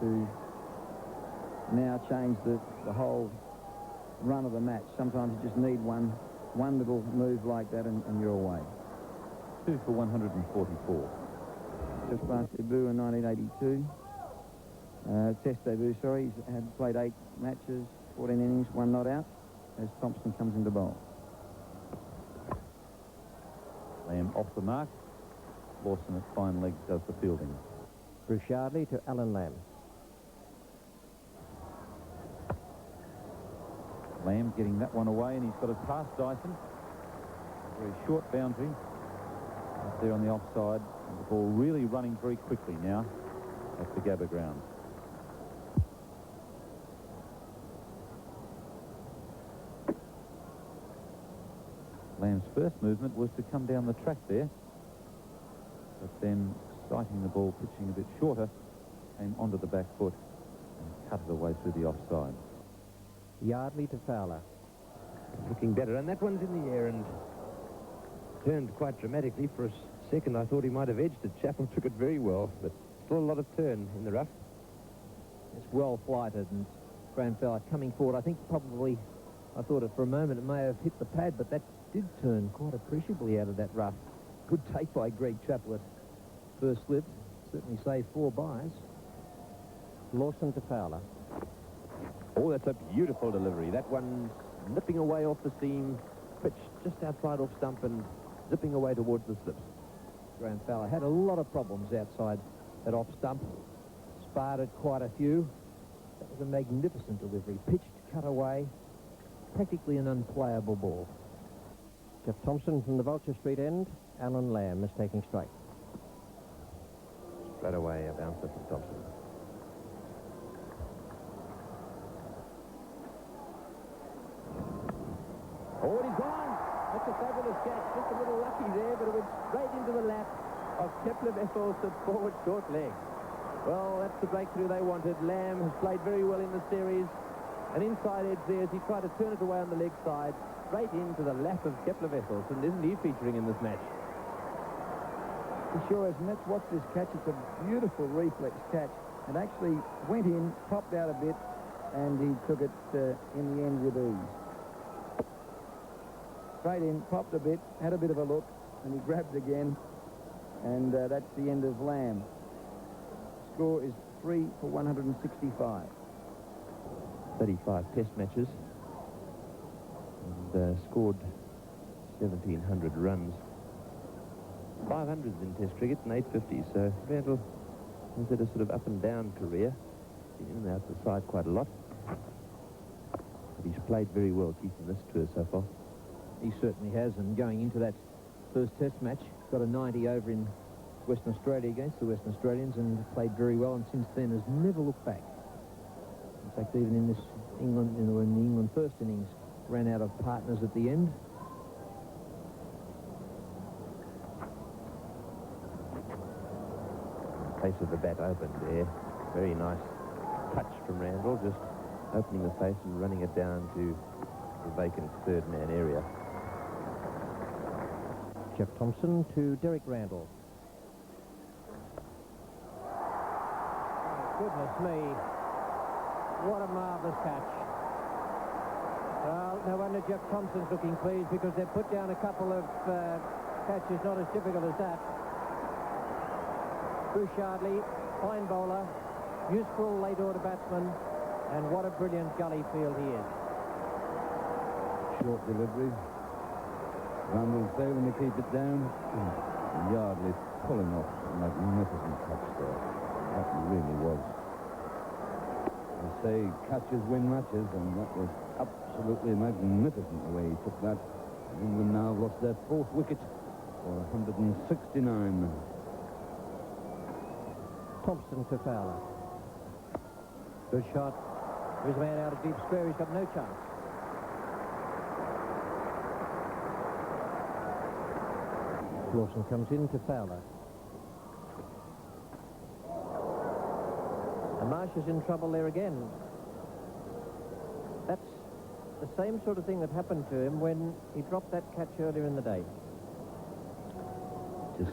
to now change the whole run of the match. Sometimes you just need one little move like that, and you're away. 2 for 144. Just last debut in 1982. Test debut, sorry. He's had played 8 matches, 14 innings, 1 not out, as Thompson comes into bowl. Lamb off the mark. Lawson at fine leg does the fielding. Bruce Yardley to Alan Lamb. Lamb getting that one away, and he's got it past Dyson. Very short boundary up there on the offside. And the ball really running very quickly now at the Gabba grounds. Lamb's first movement was to come down the track there, but then sighting the ball pitching a bit shorter, came onto the back foot and cut it away through the offside. Yardley to Fowler. Looking better, and that one's in the air and turned quite dramatically. For a second I thought he might have edged it. Chappell took it very well, but still a lot of turn in the rough. It's well flighted, and Graham Fowler coming forward. I think probably, I thought it for a moment it may have hit the pad, but that did turn quite appreciably out of that rough. Good take by Greg Chappell at first slip. Certainly saved 4 buys. Lawson to Fowler. Oh, that's a beautiful delivery. That one's nipping away off the seam, pitched just outside off stump and zipping away towards the slips. Graham Fowler had a lot of problems outside that off stump. Sparred quite a few. That was a magnificent delivery. Pitched, cut away. Practically an unplayable ball. Jeff Thompson from the Vulture Street end. Alan Lamb is taking strike. Straight away a bouncer from Thompson. Oh, he's gone. That's a fabulous catch. Just a little lucky there, but it went straight into the lap of Kepler Vessels at forward short leg. Well, that's the breakthrough they wanted. Lamb has played very well in the series. An inside edge there as he tried to turn it away on the leg side, straight into the lap of Kepler Vessels. And isn't he featuring in this match? He sure is, and let's watch this catch. It's a beautiful reflex catch. It actually went in, popped out a bit, and he took it in the end with ease. Straight in, popped a bit, had a bit of a look, and he grabbed again, and that's the end of Lamb. Score is 3 for 165. 35 test matches and scored 1,700 runs. 500s in test cricket and 850s, so Randall has had a sort of up and down career. Been in and out the side quite a lot. But he's played very well keeping this tour so far. He certainly has, and going into that first test match, got a 90 over in Western Australia against the Western Australians and played very well, and since then has never looked back. In fact, even in this England, in the England first innings, ran out of partners at the end. Face of the bat opened there. Very nice touch from Randall, just opening the face and running it down to the vacant third man area. Jeff Thompson to Derek Randall. Goodness me. What a marvellous catch. Well, no wonder Jeff Thompson's looking pleased, because they've put down a couple of catches not as difficult as that. Bruce Yardley, fine bowler, useful late order batsman, and what a brilliant gully field he is. Short delivery. Randall failing to keep it down. Yardley pulling off a magnificent touch there. That really was. They say catches win matches, and that was absolutely magnificent the way he took that. England now lost their 4th wicket for 169. Thompson to Fowler. Good shot. There's a man out of deep square. He's got no chance. Lawson comes in to Fowler. And Marsh is in trouble there again. That's the same sort of thing that happened to him when he dropped that catch earlier in the day. Just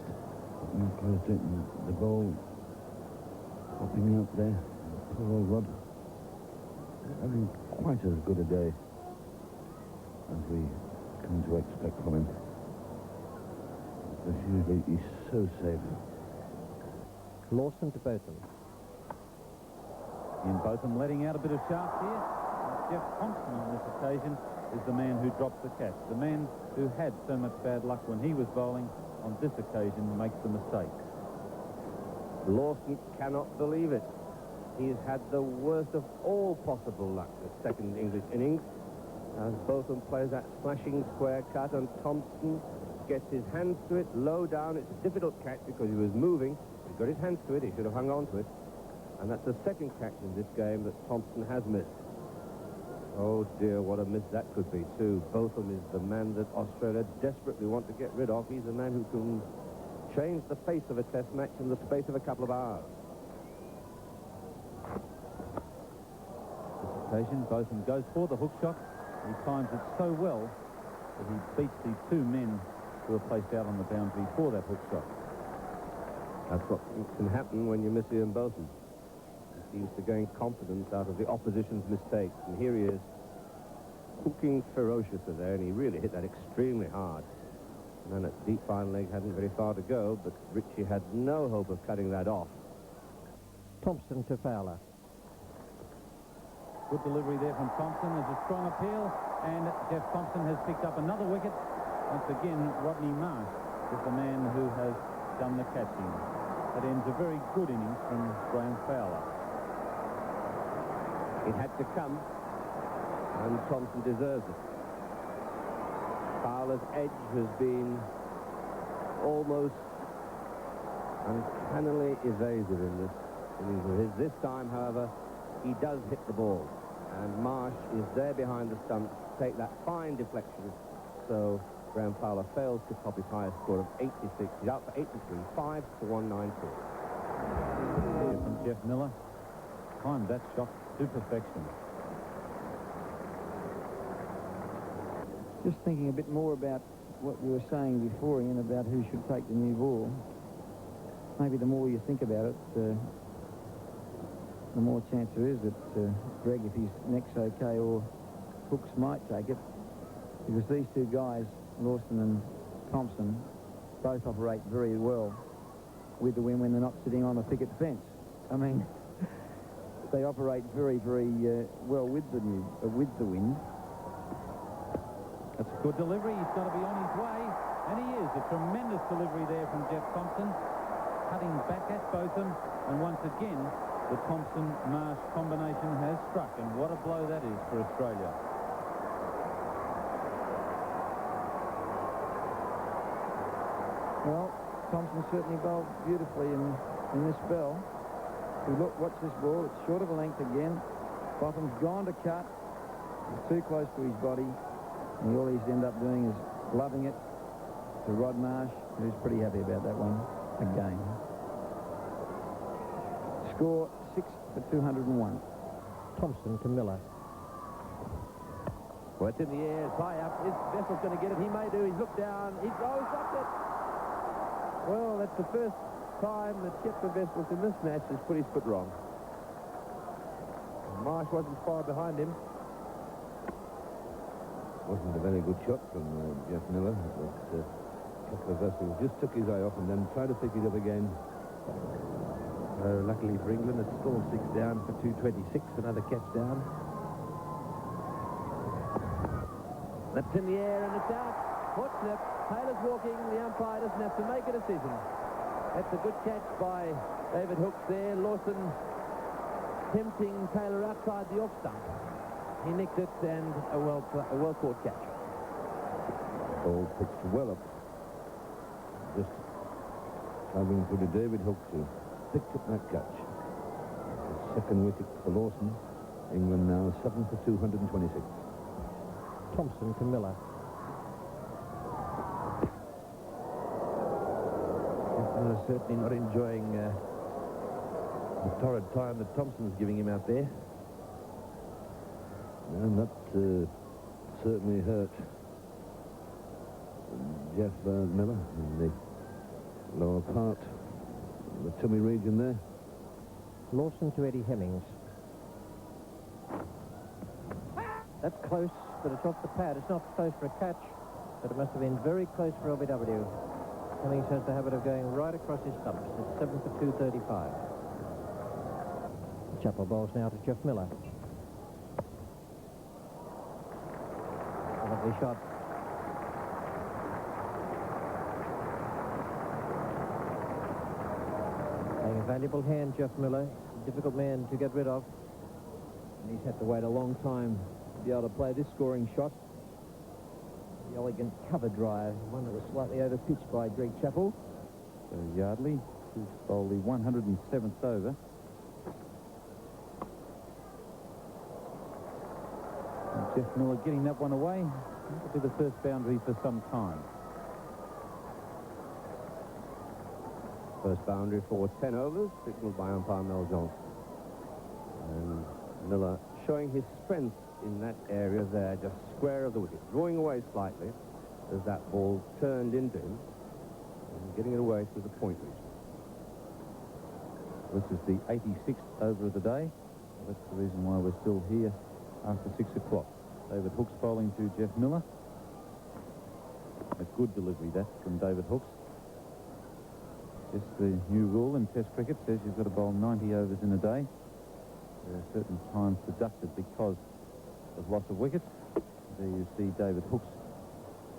the ball popping out there. Poor old Rod. Having quite as good a day as we come to expect from him. Because usually he's so safe. Lawson to Botham. In Botham letting out a bit of shaft here. Jeff Thompson on this occasion is the man who dropped the catch. The man who had so much bad luck when he was bowling on this occasion makes the mistake. Lawson cannot believe it. He has had the worst of all possible luck this second English innings. As Botham plays that slashing square cut, and Thompson gets his hands to it, low down. It's a difficult catch because he was moving. He got his hands to it. He should have hung on to it. And that's the second catch in this game that Thompson has missed. Oh dear, what a miss that could be too. Botham is the man that Australia desperately want to get rid of. He's the man who can change the face of a test match in the space of a couple of hours. Botham goes for the hook shot. He times it so well that he beats the two men who are placed out on the boundary for that hook shot. That's what can happen when you miss Ian Botham. He seems to gain confidence out of the opposition's mistakes. And here he is, hooking ferociously there, and he really hit that extremely hard. And then at deep fine leg hadn't very far to go, but Ritchie had no hope of cutting that off. Thompson to Fowler. Good delivery there from Thompson. There's a strong appeal, and Jeff Thompson has picked up another wicket. Once again, Rodney Marsh is the man who has done the catching. That ends a very good innings from Graham Fowler. It had to come, and Thompson deserves it. Fowler's edge has been almost uncannily evasive in this innings of his. This time, however, he does hit the ball, and Marsh is there behind the stumps to take that fine deflection. So Graham Fowler fails to top his highest score of 86. He's out for 83, 5 for 192. Here from Jeff Miller. Timed that shot to perfection. Just thinking a bit more about what you were saying before, Ian, about who should take the new ball. Maybe the more you think about it, the more chance there is that Greg, if his neck's okay, or Hooks might take it. Because these two guys, Lawson and Thompson, both operate very well with the wind when they're not sitting on a picket fence. I mean, they operate very, very well with the wind. That's a good delivery. He's got to be on his way, and he is. A tremendous delivery there from Jeff Thompson, cutting back at Botham, and once again, the Thompson-Marsh combination has struck, and what a blow that is for Australia. Well, Thompson certainly bowled beautifully in this spell. If you watch this ball, it's short of a length again. Botham's gone to cut. It's too close to his body, and all he's ended up doing is gloving it to Rod Marsh, who's pretty happy about that one again. Score 6 for 201. Thompson to Miller. Well, it's in the air, it's high up. Is Vessel's going to get it? He may do. He's looked down. He's dropped it. Well, that's the first time that Kepler Vessels in this match has put his foot wrong. Marsh wasn't far behind him. Wasn't a very good shot from Jeff Miller. But Kepler Vessels just took his eye off and then tried to pick it up again. Luckily for England, it's still 6 down for 226. Another catch down. That's in the air and it's out. Foot slip. Taylor's walking. The umpire doesn't have to make a decision. That's a good catch by David Hooks there. Lawson tempting Taylor outside the off stump. He nicked it, and a well-caught catch. Ball pitched well up. Just travelling through to David Hooks, who picked up that catch. The second wicket for Lawson. England now 7 for 226. Thompson to Miller. Miller's certainly not enjoying the torrid time that Thompson's giving him out there. And that certainly hurt Jeff Miller in the lower part, the tummy region there. Lawson to Eddie Hemmings. That's close, but it's off the pad. It's not close for a catch, but it must have been very close for LBW. Hemmings has the habit of going right across his stumps. It's 7 for 235. Chappell bowls now to Jeff Miller. A lovely shot. Playing a valuable hand, Jeff Miller. A difficult man to get rid of. And he's had to wait a long time be able to play this scoring shot. The elegant cover drive, one that was slightly over-pitched by Greg Chappell. So Yardley, who's bowled the 107th over. And Jeff Miller getting that one away. That'll be the first boundary for some time. First boundary for 10 overs, signalled by umpire Mel Johnson. And Miller showing his strength in that area there, just square of the wicket, drawing away slightly as that ball turned into him and getting it away through the point region. This is the 86th over of the day. That's the reason why we're still here after 6 o'clock. David Hooks bowling to Jeff Miller. A good delivery, that, from David Hooks. Just the new rule in Test cricket says you've got to bowl 90 overs in a day. There are certain times deducted because of loss of wickets. There you see David Hooks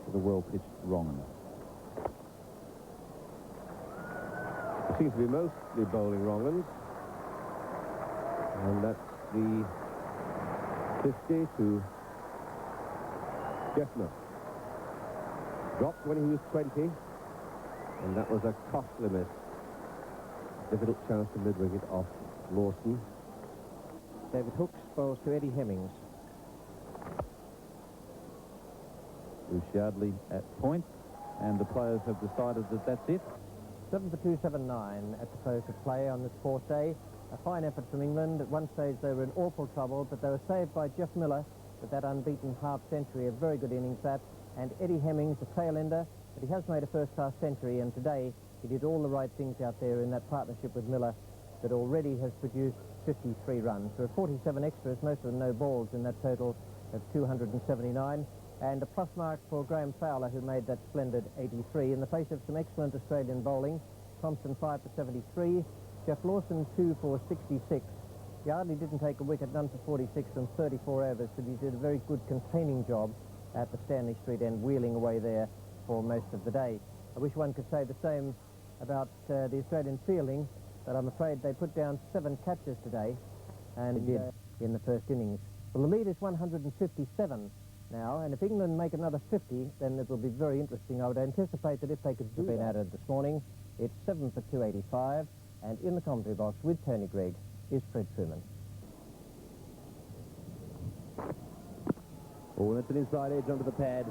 with a well-pitched wrong enough. It seems to be mostly bowling wrong-uns. And that's the 50 to Jeff Miller. Dropped when he was 20, and that was a costly miss. Difficult chance to mid-wicket off Lawson. David Hooks bowls to Eddie Hemmings. Bruce Yardley at point, and the players have decided that that's it. 7 for 279 at the close of play on this fourth day. A fine effort from England. At one stage they were in awful trouble, but they were saved by Jeff Miller with that unbeaten half-century. A very good innings that. And Eddie Hemmings, a tail-ender, but he has made a first-class century, and today he did all the right things out there in that partnership with Miller that already has produced 53 runs. There are 47 extras, most of them no balls in that total of 279. And a plus mark for Gower and Fowler, who made that splendid 83 in the face of some excellent Australian bowling. Thompson 5 for 73, Jeff Lawson 2 for 66. Yardley didn't take a wicket, none for 46 from 34 overs, but he did a very good containing job at the Stanley Street end, wheeling away there for most of the day. I wish one could say the same about the Australian fielding, but I'm afraid they put down 7 catches today, and did in the first innings. Well, the lead is 157 now, and if England make another 50, then it will be very interesting. I would anticipate that if they could do been added this morning, it's 7 for 285, and in the commentary box with Tony Gregg is Fred Truman. Oh, that's an inside edge onto the pad.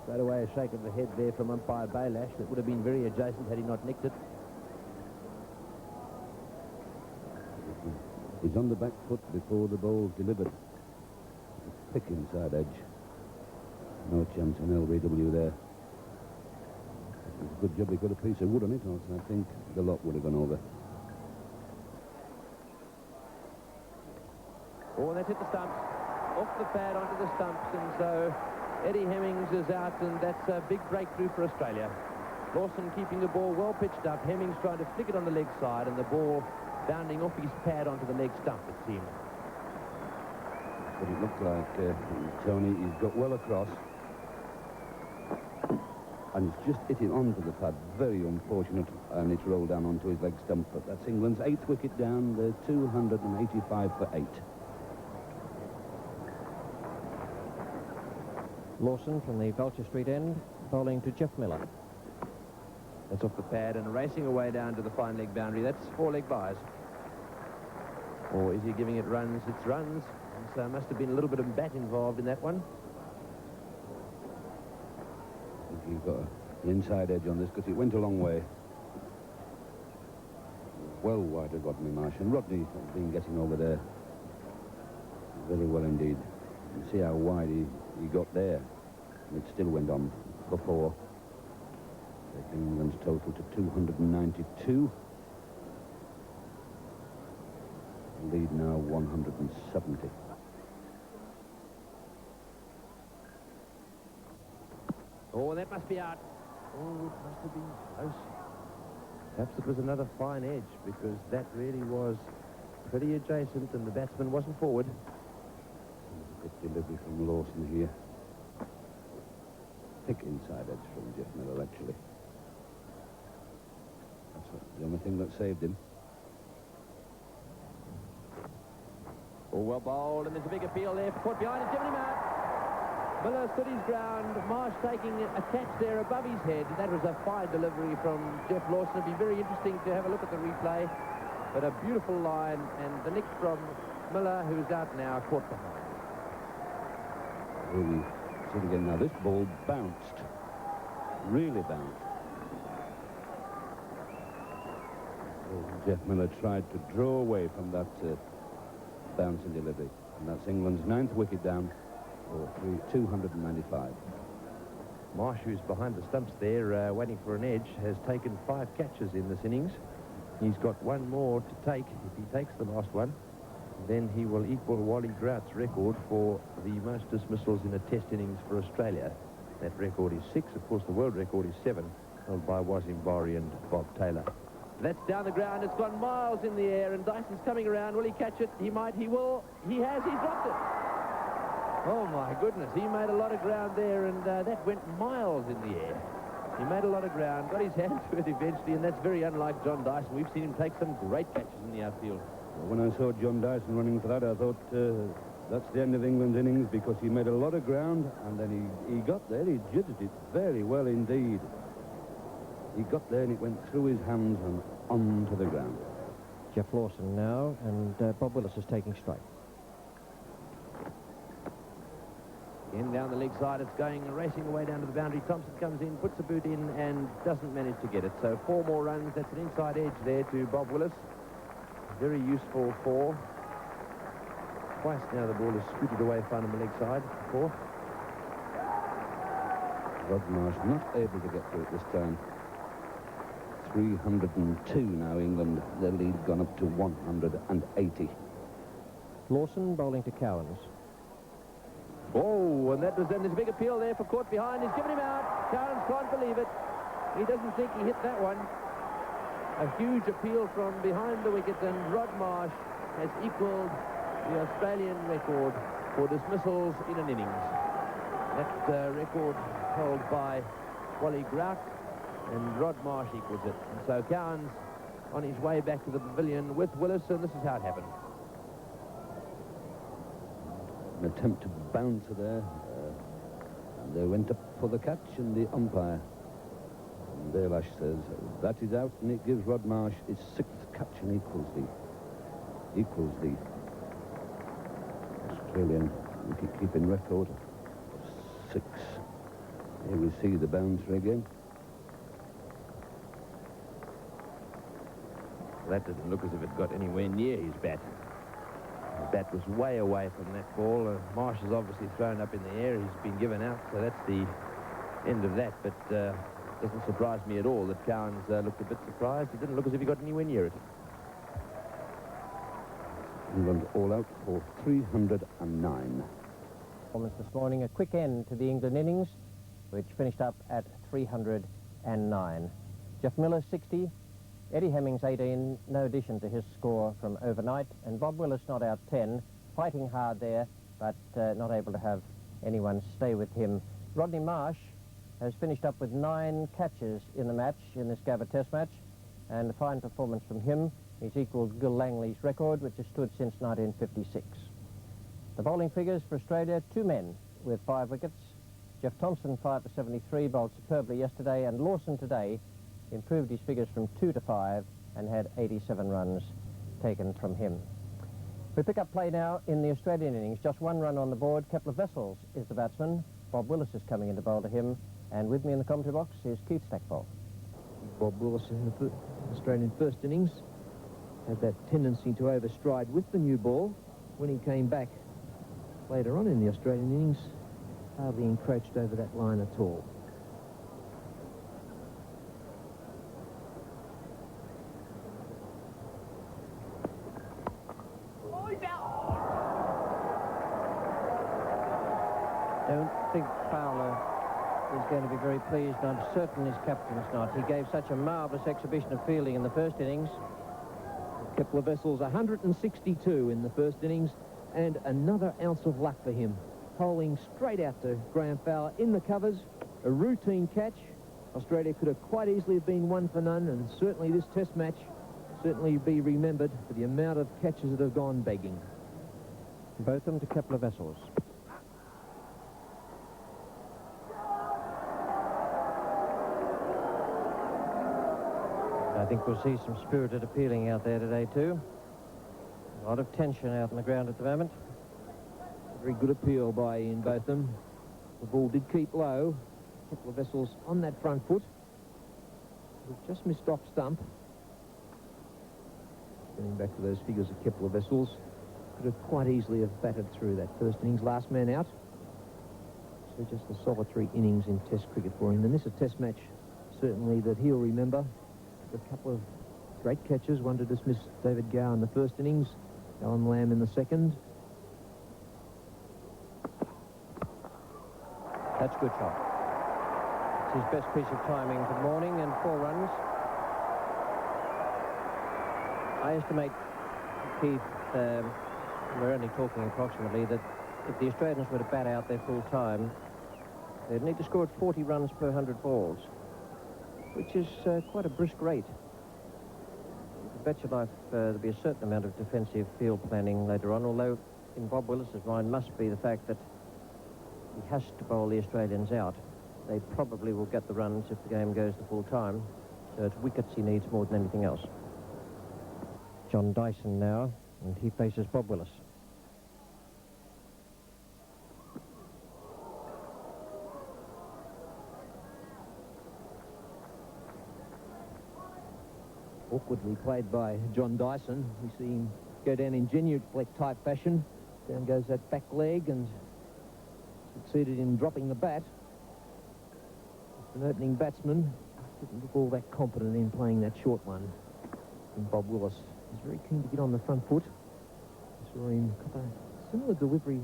Straight away a shake of the head there from umpire Baylash. That would have been very adjacent had he not nicked it. He's on the back foot before the ball's delivered. Thick inside edge. No chance on LBW there. It was a good job he got a piece of wood on it, else I think the lot would have gone over. Oh, that's hit the stumps. Off the pad onto the stumps, and so Eddie Hemmings is out, and that's a big breakthrough for Australia. Lawson keeping the ball well pitched up. Hemmings trying to flick it on the leg side, and the ball bounding off his pad onto the leg stump, it seemed. That's what it looked like, Tony. He's got well across. And it's just hit it onto the pad. Very unfortunate. And it's rolled down onto his leg stump. But that's England's 8th wicket down. They're 285 for 8. Lawson from the Belcher Street end, bowling to Jeff Miller. That's off the pad and racing away down to the fine leg boundary. That's 4-leg buys. Or is he giving it runs? It's runs. And so must have been a little bit of bat involved in that one. I think you've got an inside edge on this because it went a long way. Well wide of Rodney Marsh. And Rodney's been getting over there very well indeed. You see how wide he got there. And it still went on for 4. Taking England's total to 292. Lead now 170. Oh, that must be out. Oh, it must have been close. Perhaps it was another fine edge, because that really was pretty adjacent and the batsman wasn't forward. Good delivery from Lawson here. Thick inside edge from Jeff Miller, actually. That's the only thing that saved him. Oh, well bowled, and there's a big appeal there. Caught behind, it's given him out. Miller stood his ground. Marsh taking a catch there above his head. That was a fine delivery from Jeff Lawson. It'll be very interesting to have a look at the replay. But a beautiful line, and the nick from Miller, who's out now, caught behind. Here we see it again now. This ball bounced. Really bounced. Jeff Miller tried to draw away from that bouncing delivery. And that's England's 9th wicket down for 295. Marsh, who's behind the stumps there, waiting for an edge, has taken 5 catches in this innings. He's got one more to take. If he takes the last one, then he will equal Wally Grout's record for the most dismissals in a test innings for Australia. That record is 6. Of course, the world record is 7, held by Wasim Bari and Bob Taylor. That's down the ground. It's gone miles in the air, and Dyson's coming around. Will he catch it? He might. He will. He has. He's dropped it. Oh, my goodness. He made a lot of ground there, and that went miles in the air. He made a lot of ground, got his hand to it eventually, and that's very unlike John Dyson. We've seen him take some great catches in the outfield. Well, when I saw John Dyson running for that, I thought that's the end of England's innings, because he made a lot of ground, and then he got there. He judged it very well indeed. He got there, and it went through his hands and onto the ground. Jeff Lawson now, and Bob Willis is taking strike. In down the leg side, it's going racing away down to the boundary. Thompson comes in, puts a boot in, and doesn't manage to get it. So 4 more runs. That's an inside edge there to Bob Willis. Very useful 4. Twice now the ball is scooted away from the leg side. 4. Rod Marsh not able to get through it this time. 302 now, England. Their lead gone up to 180. Lawson bowling to Cowans. Oh, and that was then. There's a big appeal there for caught behind. He's given him out. Cowans can't believe it. He doesn't think he hit that one. A huge appeal from behind the wicket, and Rod Marsh has equalled the Australian record for dismissals in an innings. That record held by Wally Grout, and Rod Marsh equals it. And so Cowans on his way back to the pavilion with Willis, and this is how it happened. An attempt to bounce there. And they went up for the catch, and the umpire, Dale Ash, says that is out, and it gives Rod Marsh his 6th catch and equals the Australian wicket-keeping record of 6. Here we see the bouncer again. That didn't look as if it got anywhere near his bat. His bat was way away from that ball. Marsh has obviously thrown up in the air. He's been given out, so that's the end of that. But doesn't surprise me at all that Cowans looked a bit surprised. It didn't look as if he got anywhere near it. England all out for 309. Performance this morning, a quick end to the England innings, which finished up at 309. Jeff Miller, 60. Eddie Hemmings, 18, no addition to his score from overnight. And Bob Willis not out 10, fighting hard there, but not able to have anyone stay with him. Rodney Marsh has finished up with 9 catches in the match, in this Gabba Test match, and a fine performance from him. He's equalled Gil Langley's record, which has stood since 1956. The bowling figures for Australia, 2 men with 5 wickets. Jeff Thompson, 5 for 73, bowled superbly yesterday, and Lawson today improved his figures from 2 to 5 and had 87 runs taken from him. We pick up play now in the Australian innings. Just 1 run on the board. Kepler Wessels is the batsman. Bob Willis is coming in to bowl to him. And with me in the commentary box is Keith Stackpole. Bob Willis in the Australian first innings had that tendency to overstride with the new ball. When he came back later on in the Australian innings, hardly encroached over that line at all. Don't think Fowler is going to be very pleased. I'm certain his captain's not. He gave such a marvellous exhibition of fielding in the first innings. Kepler Wessels 162 in the first innings, and another ounce of luck for him. Bowling straight out to Graham Fowler in the covers, a routine catch. Australia could have quite easily have been 1 for none, and certainly this test match certainly be remembered for the amount of catches that have gone begging. Botham to Kepler Vessels. I think we'll see some spirited appealing out there today too. A lot of tension out on the ground at the moment. Very good appeal by Ian Botham. The ball did keep low. Kepler Vessels on that front foot. We've just missed off stump. Getting back to those figures of Kepler Vessels. Could have quite easily have batted through that first innings, last man out. So just a solitary innings in Test cricket for him. And this is a Test match, certainly, that he'll remember. A couple of great catches, one to dismiss David Gower in the first innings, Gower and Lamb in the second. That's a good shot. It's his best piece of timing for the morning, and 4 runs. I estimate, Keith, we're only talking approximately, that if the Australians were to bat out their full time, they'd need to score at 40 runs per 100 balls, which is quite a brisk rate. I bet your life there'll be a certain amount of defensive field planning later on, although in Bob Willis's mind must be the fact that he has to bowl the Australians out. They probably will get the runs if the game goes to full time, so it's wickets he needs more than anything else. John Dyson now, and he faces Bob Willis. Awkwardly played by John Dyson. We see him go down in genuflect type fashion. Down goes that back leg and succeeded in dropping the bat. An opening batsman didn't look all that confident in playing that short one. And Bob Willis is very keen to get on the front foot. I saw him cop a similar delivery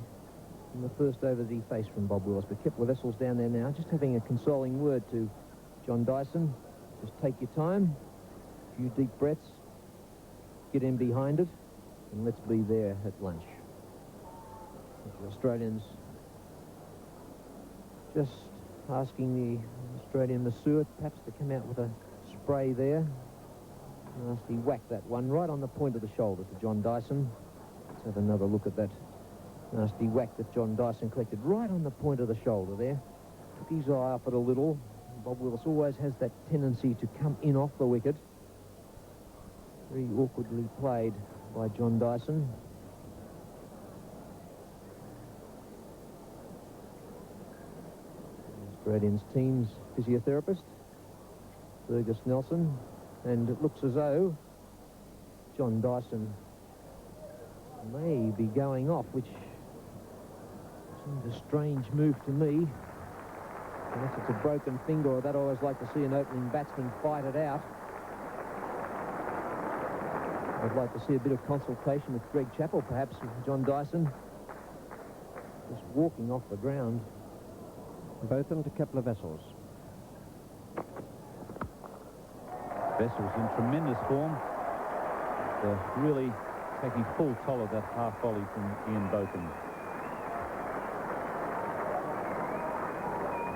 in the first over that he faced from Bob Willis. But Kepler Vessels down there now, just having a consoling word to John Dyson. Just take your time. Few deep breaths, get in behind it, and let's be there at lunch. The Australians just asking the Australian masseur perhaps to come out with a spray there. Nasty whack, that one right on the point of the shoulder to John Dyson. Let's have another look at that nasty whack that John Dyson collected right on the point of the shoulder there. Took his eye off it a little. Bob Willis always has that tendency to come in off the wicket. Very awkwardly played by John Dyson. Australians team's physiotherapist, Fergus Nelson, and it looks as though John Dyson may be going off, which seems a strange move to me. Unless it's a broken finger or that, I always like to see an opening batsman fight it out. I'd like to see a bit of consultation with Greg Chappell, perhaps, with John Dyson. Just walking off the ground. Botham to Kepler Vessels. Vessels in tremendous form. Really taking full toll of that half volley from Ian Botham.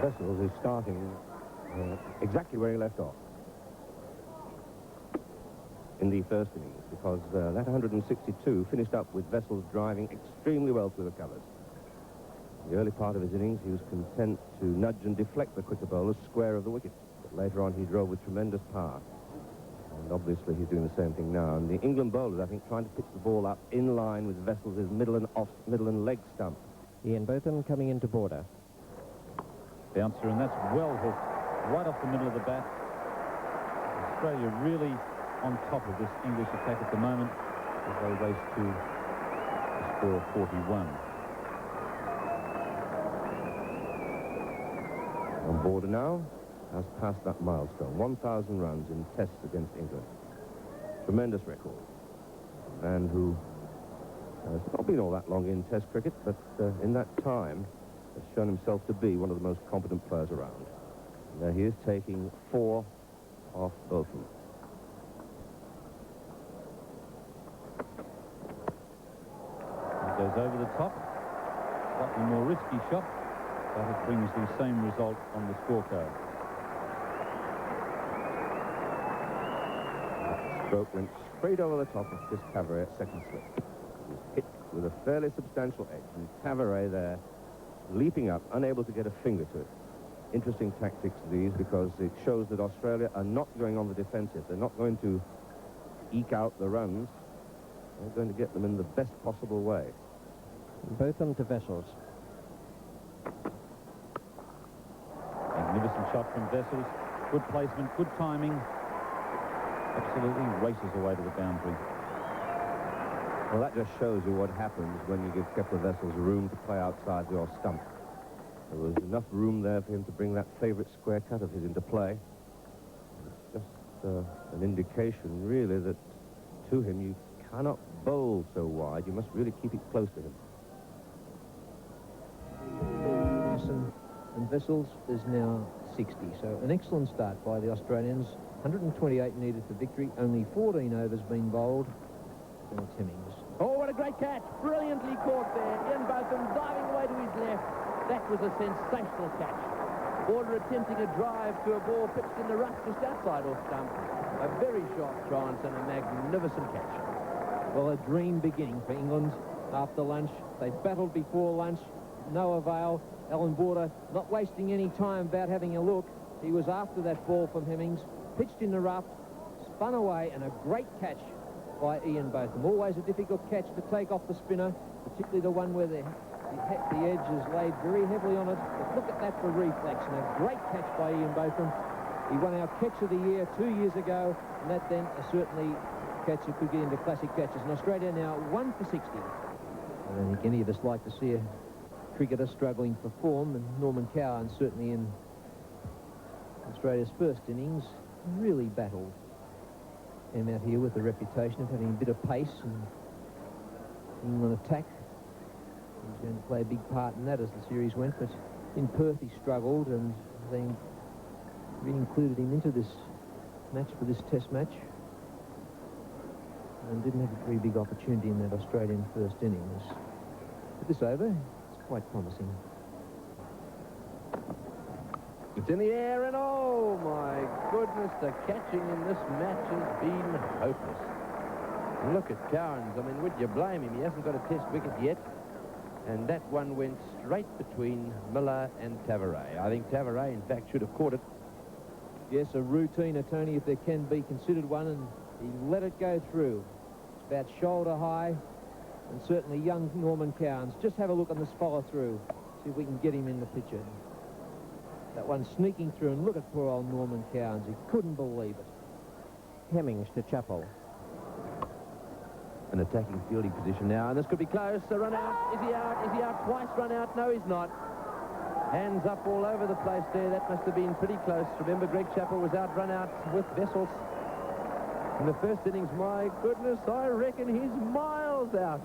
Vessels is starting exactly where he left off in the first innings, because that 162 finished up with Vessels driving extremely well through the covers. In the early part of his innings, he was content to nudge and deflect the quicker bowlers square of the wicket. But later on, he drove with tremendous power. And obviously, he's doing the same thing now. And the England bowlers, I think, trying to pitch the ball up in line with Vessels' middle and leg stump. Ian Botham coming into border. Bouncer, and that's well hooked right off the middle of the bat. Australia really on top of this English attack at the moment as they race to the score of 41. On border now, has passed that milestone. 1,000 runs in tests against England. Tremendous record. A man who has not been all that long in test cricket, but in that time has shown himself to be one of the most competent players around. And there he is, taking 4 off Botham. He goes over the top. Slightly more risky shot, but it brings the same result on the scorecard. That stroke went straight over the top of this cover at second slip. He was hit with a fairly substantial edge, and Tavares there leaping up, unable to get a finger to it. Interesting tactics, these, because it shows that Australia are not going on the defensive. They're not going to eke out the runs. They're going to get them in the best possible way. Botham to Vessels. Magnificent shot from Vessels. Good placement, good timing. Absolutely races away to the boundary. Well, that just shows you what happens when you give Kepler Vessels room to play outside your stump. There was enough room there for him to bring that favourite square cut of his into play. It's just an indication, really, that to him you cannot bowl so wide. You must really keep it close to him. Lawson and Vessels is now 60, so an excellent start by the Australians. 128 needed for victory, only 14 overs been bowled. And it's Hemmings. Oh, what a great catch. Brilliantly caught there. Ian Botham diving away to his left. That was a sensational catch. Border attempting a drive to a ball pitched in the rough just outside off stump. A very sharp chance and a magnificent catch. Well, a dream beginning for England after lunch. They battled before lunch. No avail. Alan Border not wasting any time about having a look. He was after that ball from Hemmings. Pitched in the rough. Spun away, and a great catch by Ian Botham. Always a difficult catch to take off the spinner, particularly the one where the edge is laid very heavily on it. But look at that for reflex, and a great catch by Ian Botham. He won our catch of the year 2 years ago, and that then certainly catch that could get into classic catches. And Australia now 1 for 60. I don't think any of us like to see a cricketer struggling for form, and Norman Cowan certainly in Australia's first innings really battled. Came out here with the reputation of having a bit of pace and England attack. He's going to play a big part in that as the series went, but in Perth he struggled, and they re-included him into this match for this test match, and didn't have a very big opportunity in that Australian first innings. But this over, it's quite promising. It's in the air, and oh my goodness, the catching in this match has been hopeless. Look at Cowans. I mean, would you blame him? He hasn't got a test wicket yet. And that one went straight between Miller and Tavares. I think Tavares, in fact, should have caught it. Yes, a routine, Tony, if there can be considered one, and he let it go through. It's about shoulder high, and certainly young Norman Cowans. Just have a look on this follow-through. See if we can get him in the picture. That one sneaking through, and look at poor old Norman Cowans. He couldn't believe it. Hemmings to Chappell. An attacking fielding position now, and this could be close. A run out. Is he out? Is he out? Twice run out. No, he's not. Hands up all over the place there. That must have been pretty close. Remember, Greg Chappell was out, run out with Vessels. In the first innings, my goodness, I reckon he's miles out.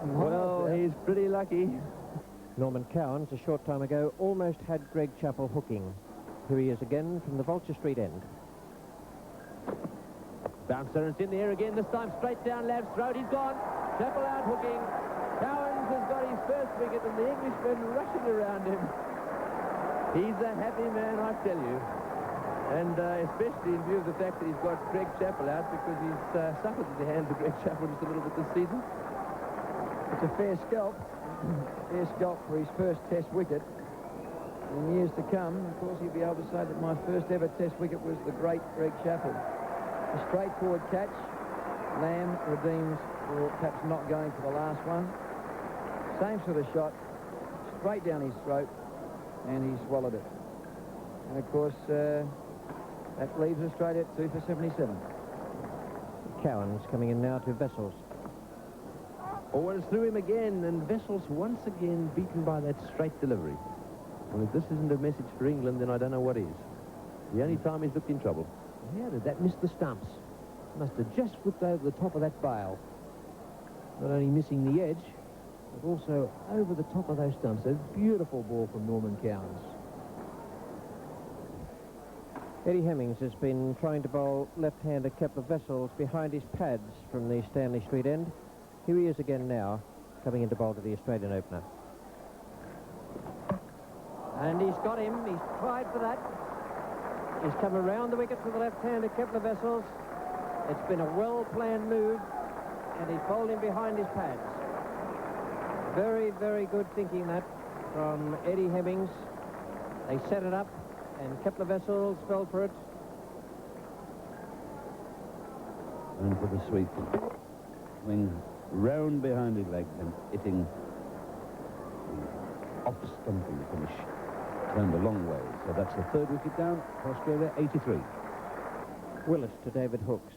Well, he's pretty lucky. Norman Cowans, a short time ago, almost had Greg Chappell hooking. Here he is again from the Vulture Street end. Bouncer, and it's in the air again, this time straight down Lab's throat. He's gone. Chappell out hooking. Cowans has got his first wicket, and the Englishmen rushing around him. He's a happy man, I tell you. And especially in view of the fact that he's got Greg Chappell out, because he's suffered at the hands of Greg Chappell just a little bit this season. It's a fair scalp. Fair scalp for his first test wicket. In years to come, of course, he'll be able to say that my first ever test wicket was the great Greg Chappell. A straightforward catch. Lamb redeems for perhaps not going for the last one. Same sort of shot, straight down his throat, and he swallowed it. And of course, that leaves Australia at 2 for 77. Cowans coming in now to Vessels. Oh, and it's through him again, and Vessels once again beaten by that straight delivery. Well, if this isn't a message for England, then I don't know what is. The only time he's looked in trouble. How did that miss the stumps? Must have just flipped over the top of that bail. Not only missing the edge, but also over the top of those stumps. A beautiful ball from Norman Cowans. Eddie Hemmings has been trying to bowl left-hander Kepler Vessels behind his pads from the Stanley Street end. Here he is again now, coming into bowl to the Australian opener. And he's got him. He's tried for that. He's come around the wicket for the left-hander Kepler Vessels. It's been a well-planned move. and he's bowled him behind his pads. Very, very good thinking that from Eddie Hemmings. They set it up, and Kepler Wessels fell for it. And for the sweep. Swing round behind his leg and hitting the off-stumping finish. Turned a long way. So that's the third wicket down for Australia, 83. Willis to David Hooks.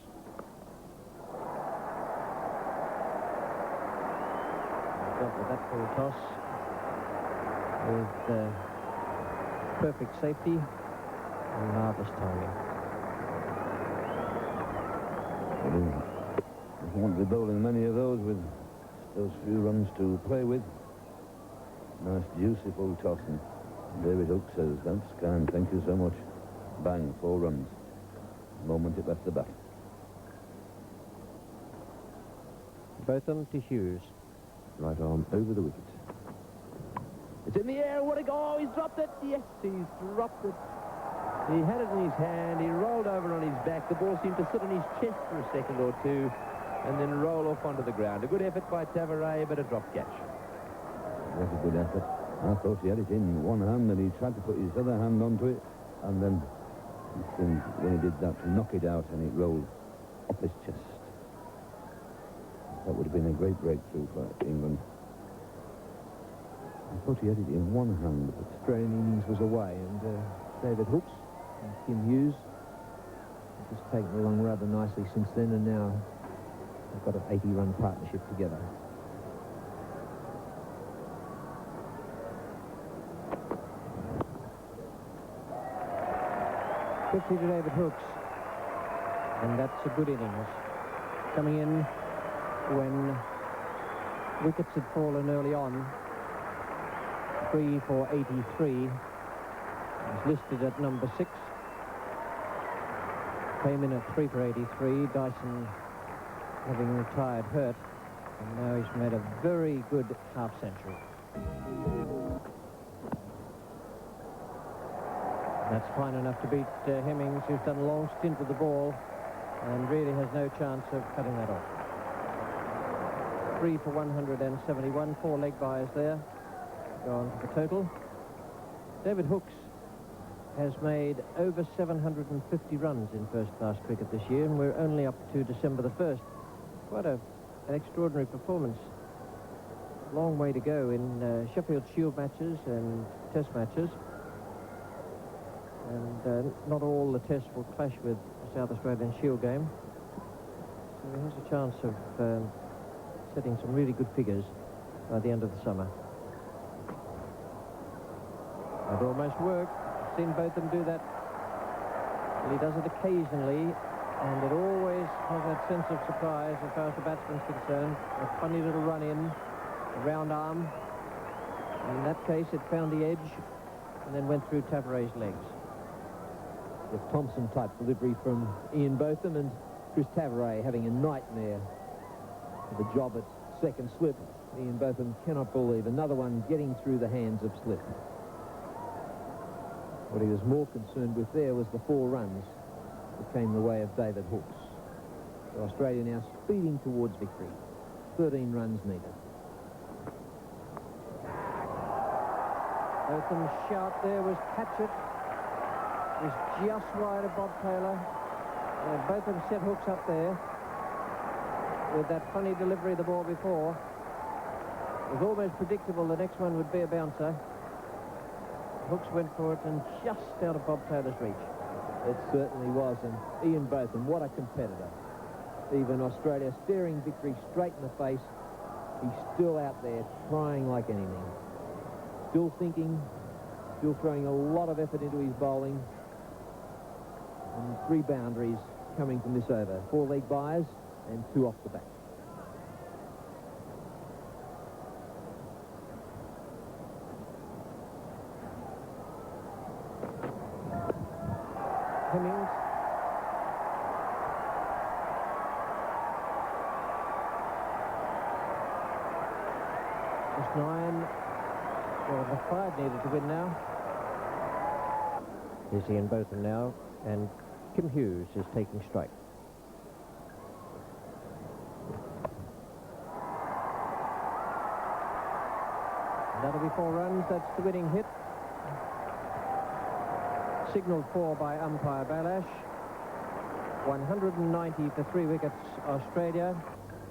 Dealt with that full toss with perfect safety and marvellous timing. He won't be bowling many of those with those few runs to play with. Nice, juicy full toss, and David Hooks says, "That's kind, thank you so much." Bang, 4 runs. The moment it left the bat. Botham to Hughes. Right arm over the wicket. It's in the air. What a goal. He's dropped it. Yes, he's dropped it. He had it in his hand. He rolled over on his back. The ball seemed to sit on his chest for a second or two and then roll off onto the ground. A good effort by Tavares, but a drop catch. That's a good effort. I thought he had it in one hand and he tried to put his other hand onto it, and then he seemed, when he did that, to knock it out, and it rolled off his chest. That would have been a great breakthrough for England. I thought he had it in one hand, but Australian innings was away, and David Hooks and Kim Hughes have just taken it along rather nicely since then, and now they've got an 80-run partnership together. To David Hooks, and that's a good innings. Coming in when wickets had fallen early on. 3 for 83. He's listed at number 6. Came in at 3 for 83. Dyson having retired hurt, and now he's made a very good half-century. That's fine enough to beat Hemmings, who's done a long stint with the ball and really has no chance of cutting that off. 3 for 171, 4 leg byes there. Go on to the total. David Hooks has made over 750 runs in first-class cricket this year, and we're only up to December the 1st. Quite an extraordinary performance. Long way to go in Sheffield Shield matches and Test matches. And not all the tests will clash with the South Australian Shield game. So he has a chance of setting some really good figures by the end of the summer. It almost worked. I've seen Botham do that. Well, he does it occasionally, and it always has that sense of surprise as far as the batsman's concerned. A funny little run in, a round arm. In that case, it found the edge and then went through Tavares' legs. The Thompson-type delivery from Ian Botham, and Chris Tavares having a nightmare for the job at second slip. Ian Botham cannot believe another one getting through the hands of slip. What he was more concerned with there was the 4 runs that came the way of David Hooks. So Australia now speeding towards victory. 13 runs needed. Botham's shout there was catch it. Was just wide of Bob Taylor. Botham set Hooks up there with that funny delivery of the ball before. It was almost predictable the next one would be a bouncer. Hooks went for it and just out of Bob Taylor's reach. It certainly was, and Ian Botham, what a competitor. Even Australia staring victory straight in the face, he's still out there trying like anything. Still thinking, still throwing a lot of effort into his bowling. And 3 boundaries coming from this over. 4 leg byes and 2 off the back. Hemmings. Just 9. Well, the 5 needed to win now. Here's Ian Botham now, and Kim Hughes is taking strike. That'll be 4 runs. That's the winning hit. Signalled for by umpire Balash. 190 for 3 wickets, Australia.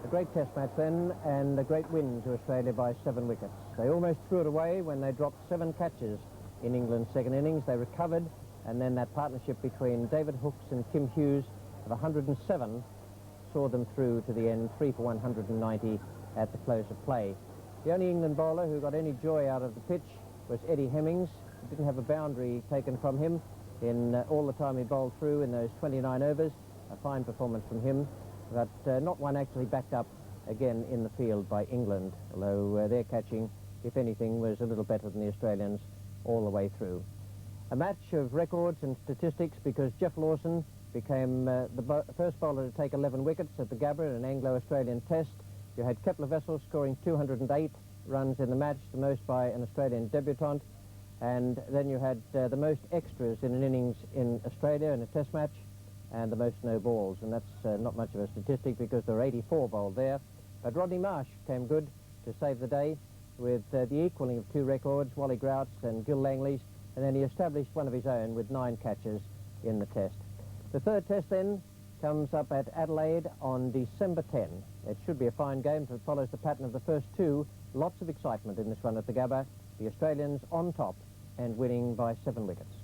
A great test match then, and a great win to Australia by 7 wickets. They almost threw it away when they dropped 7 catches in England's second innings. They recovered, and then that partnership between David Hooks and Kim Hughes of 107 saw them through to the end, 3 for 190 at the close of play. The only England bowler who got any joy out of the pitch was Eddie Hemmings. He didn't have a boundary taken from him in all the time he bowled through in those 29 overs. A fine performance from him, but not one actually backed up again in the field by England, although their catching, if anything, was a little better than the Australians all the way through. A match of records and statistics because Jeff Lawson became the first bowler to take 11 wickets at the Gabba in an Anglo-Australian test. You had Kepler Wessel scoring 208 runs in the match, the most by an Australian debutant, and then you had the most extras in an innings in Australia in a test match, and the most no balls, and that's not much of a statistic because there were 84 bowled there. But Rodney Marsh came good to save the day with the equalling of 2 records, Wally Grout's and Gil Langley's, and then he established one of his own with 9 catches in the test. The third test then comes up at Adelaide on December 10. It should be a fine game if it follows the pattern of the first 2. Lots of excitement in this one at the Gabba. The Australians on top and winning by 7 wickets.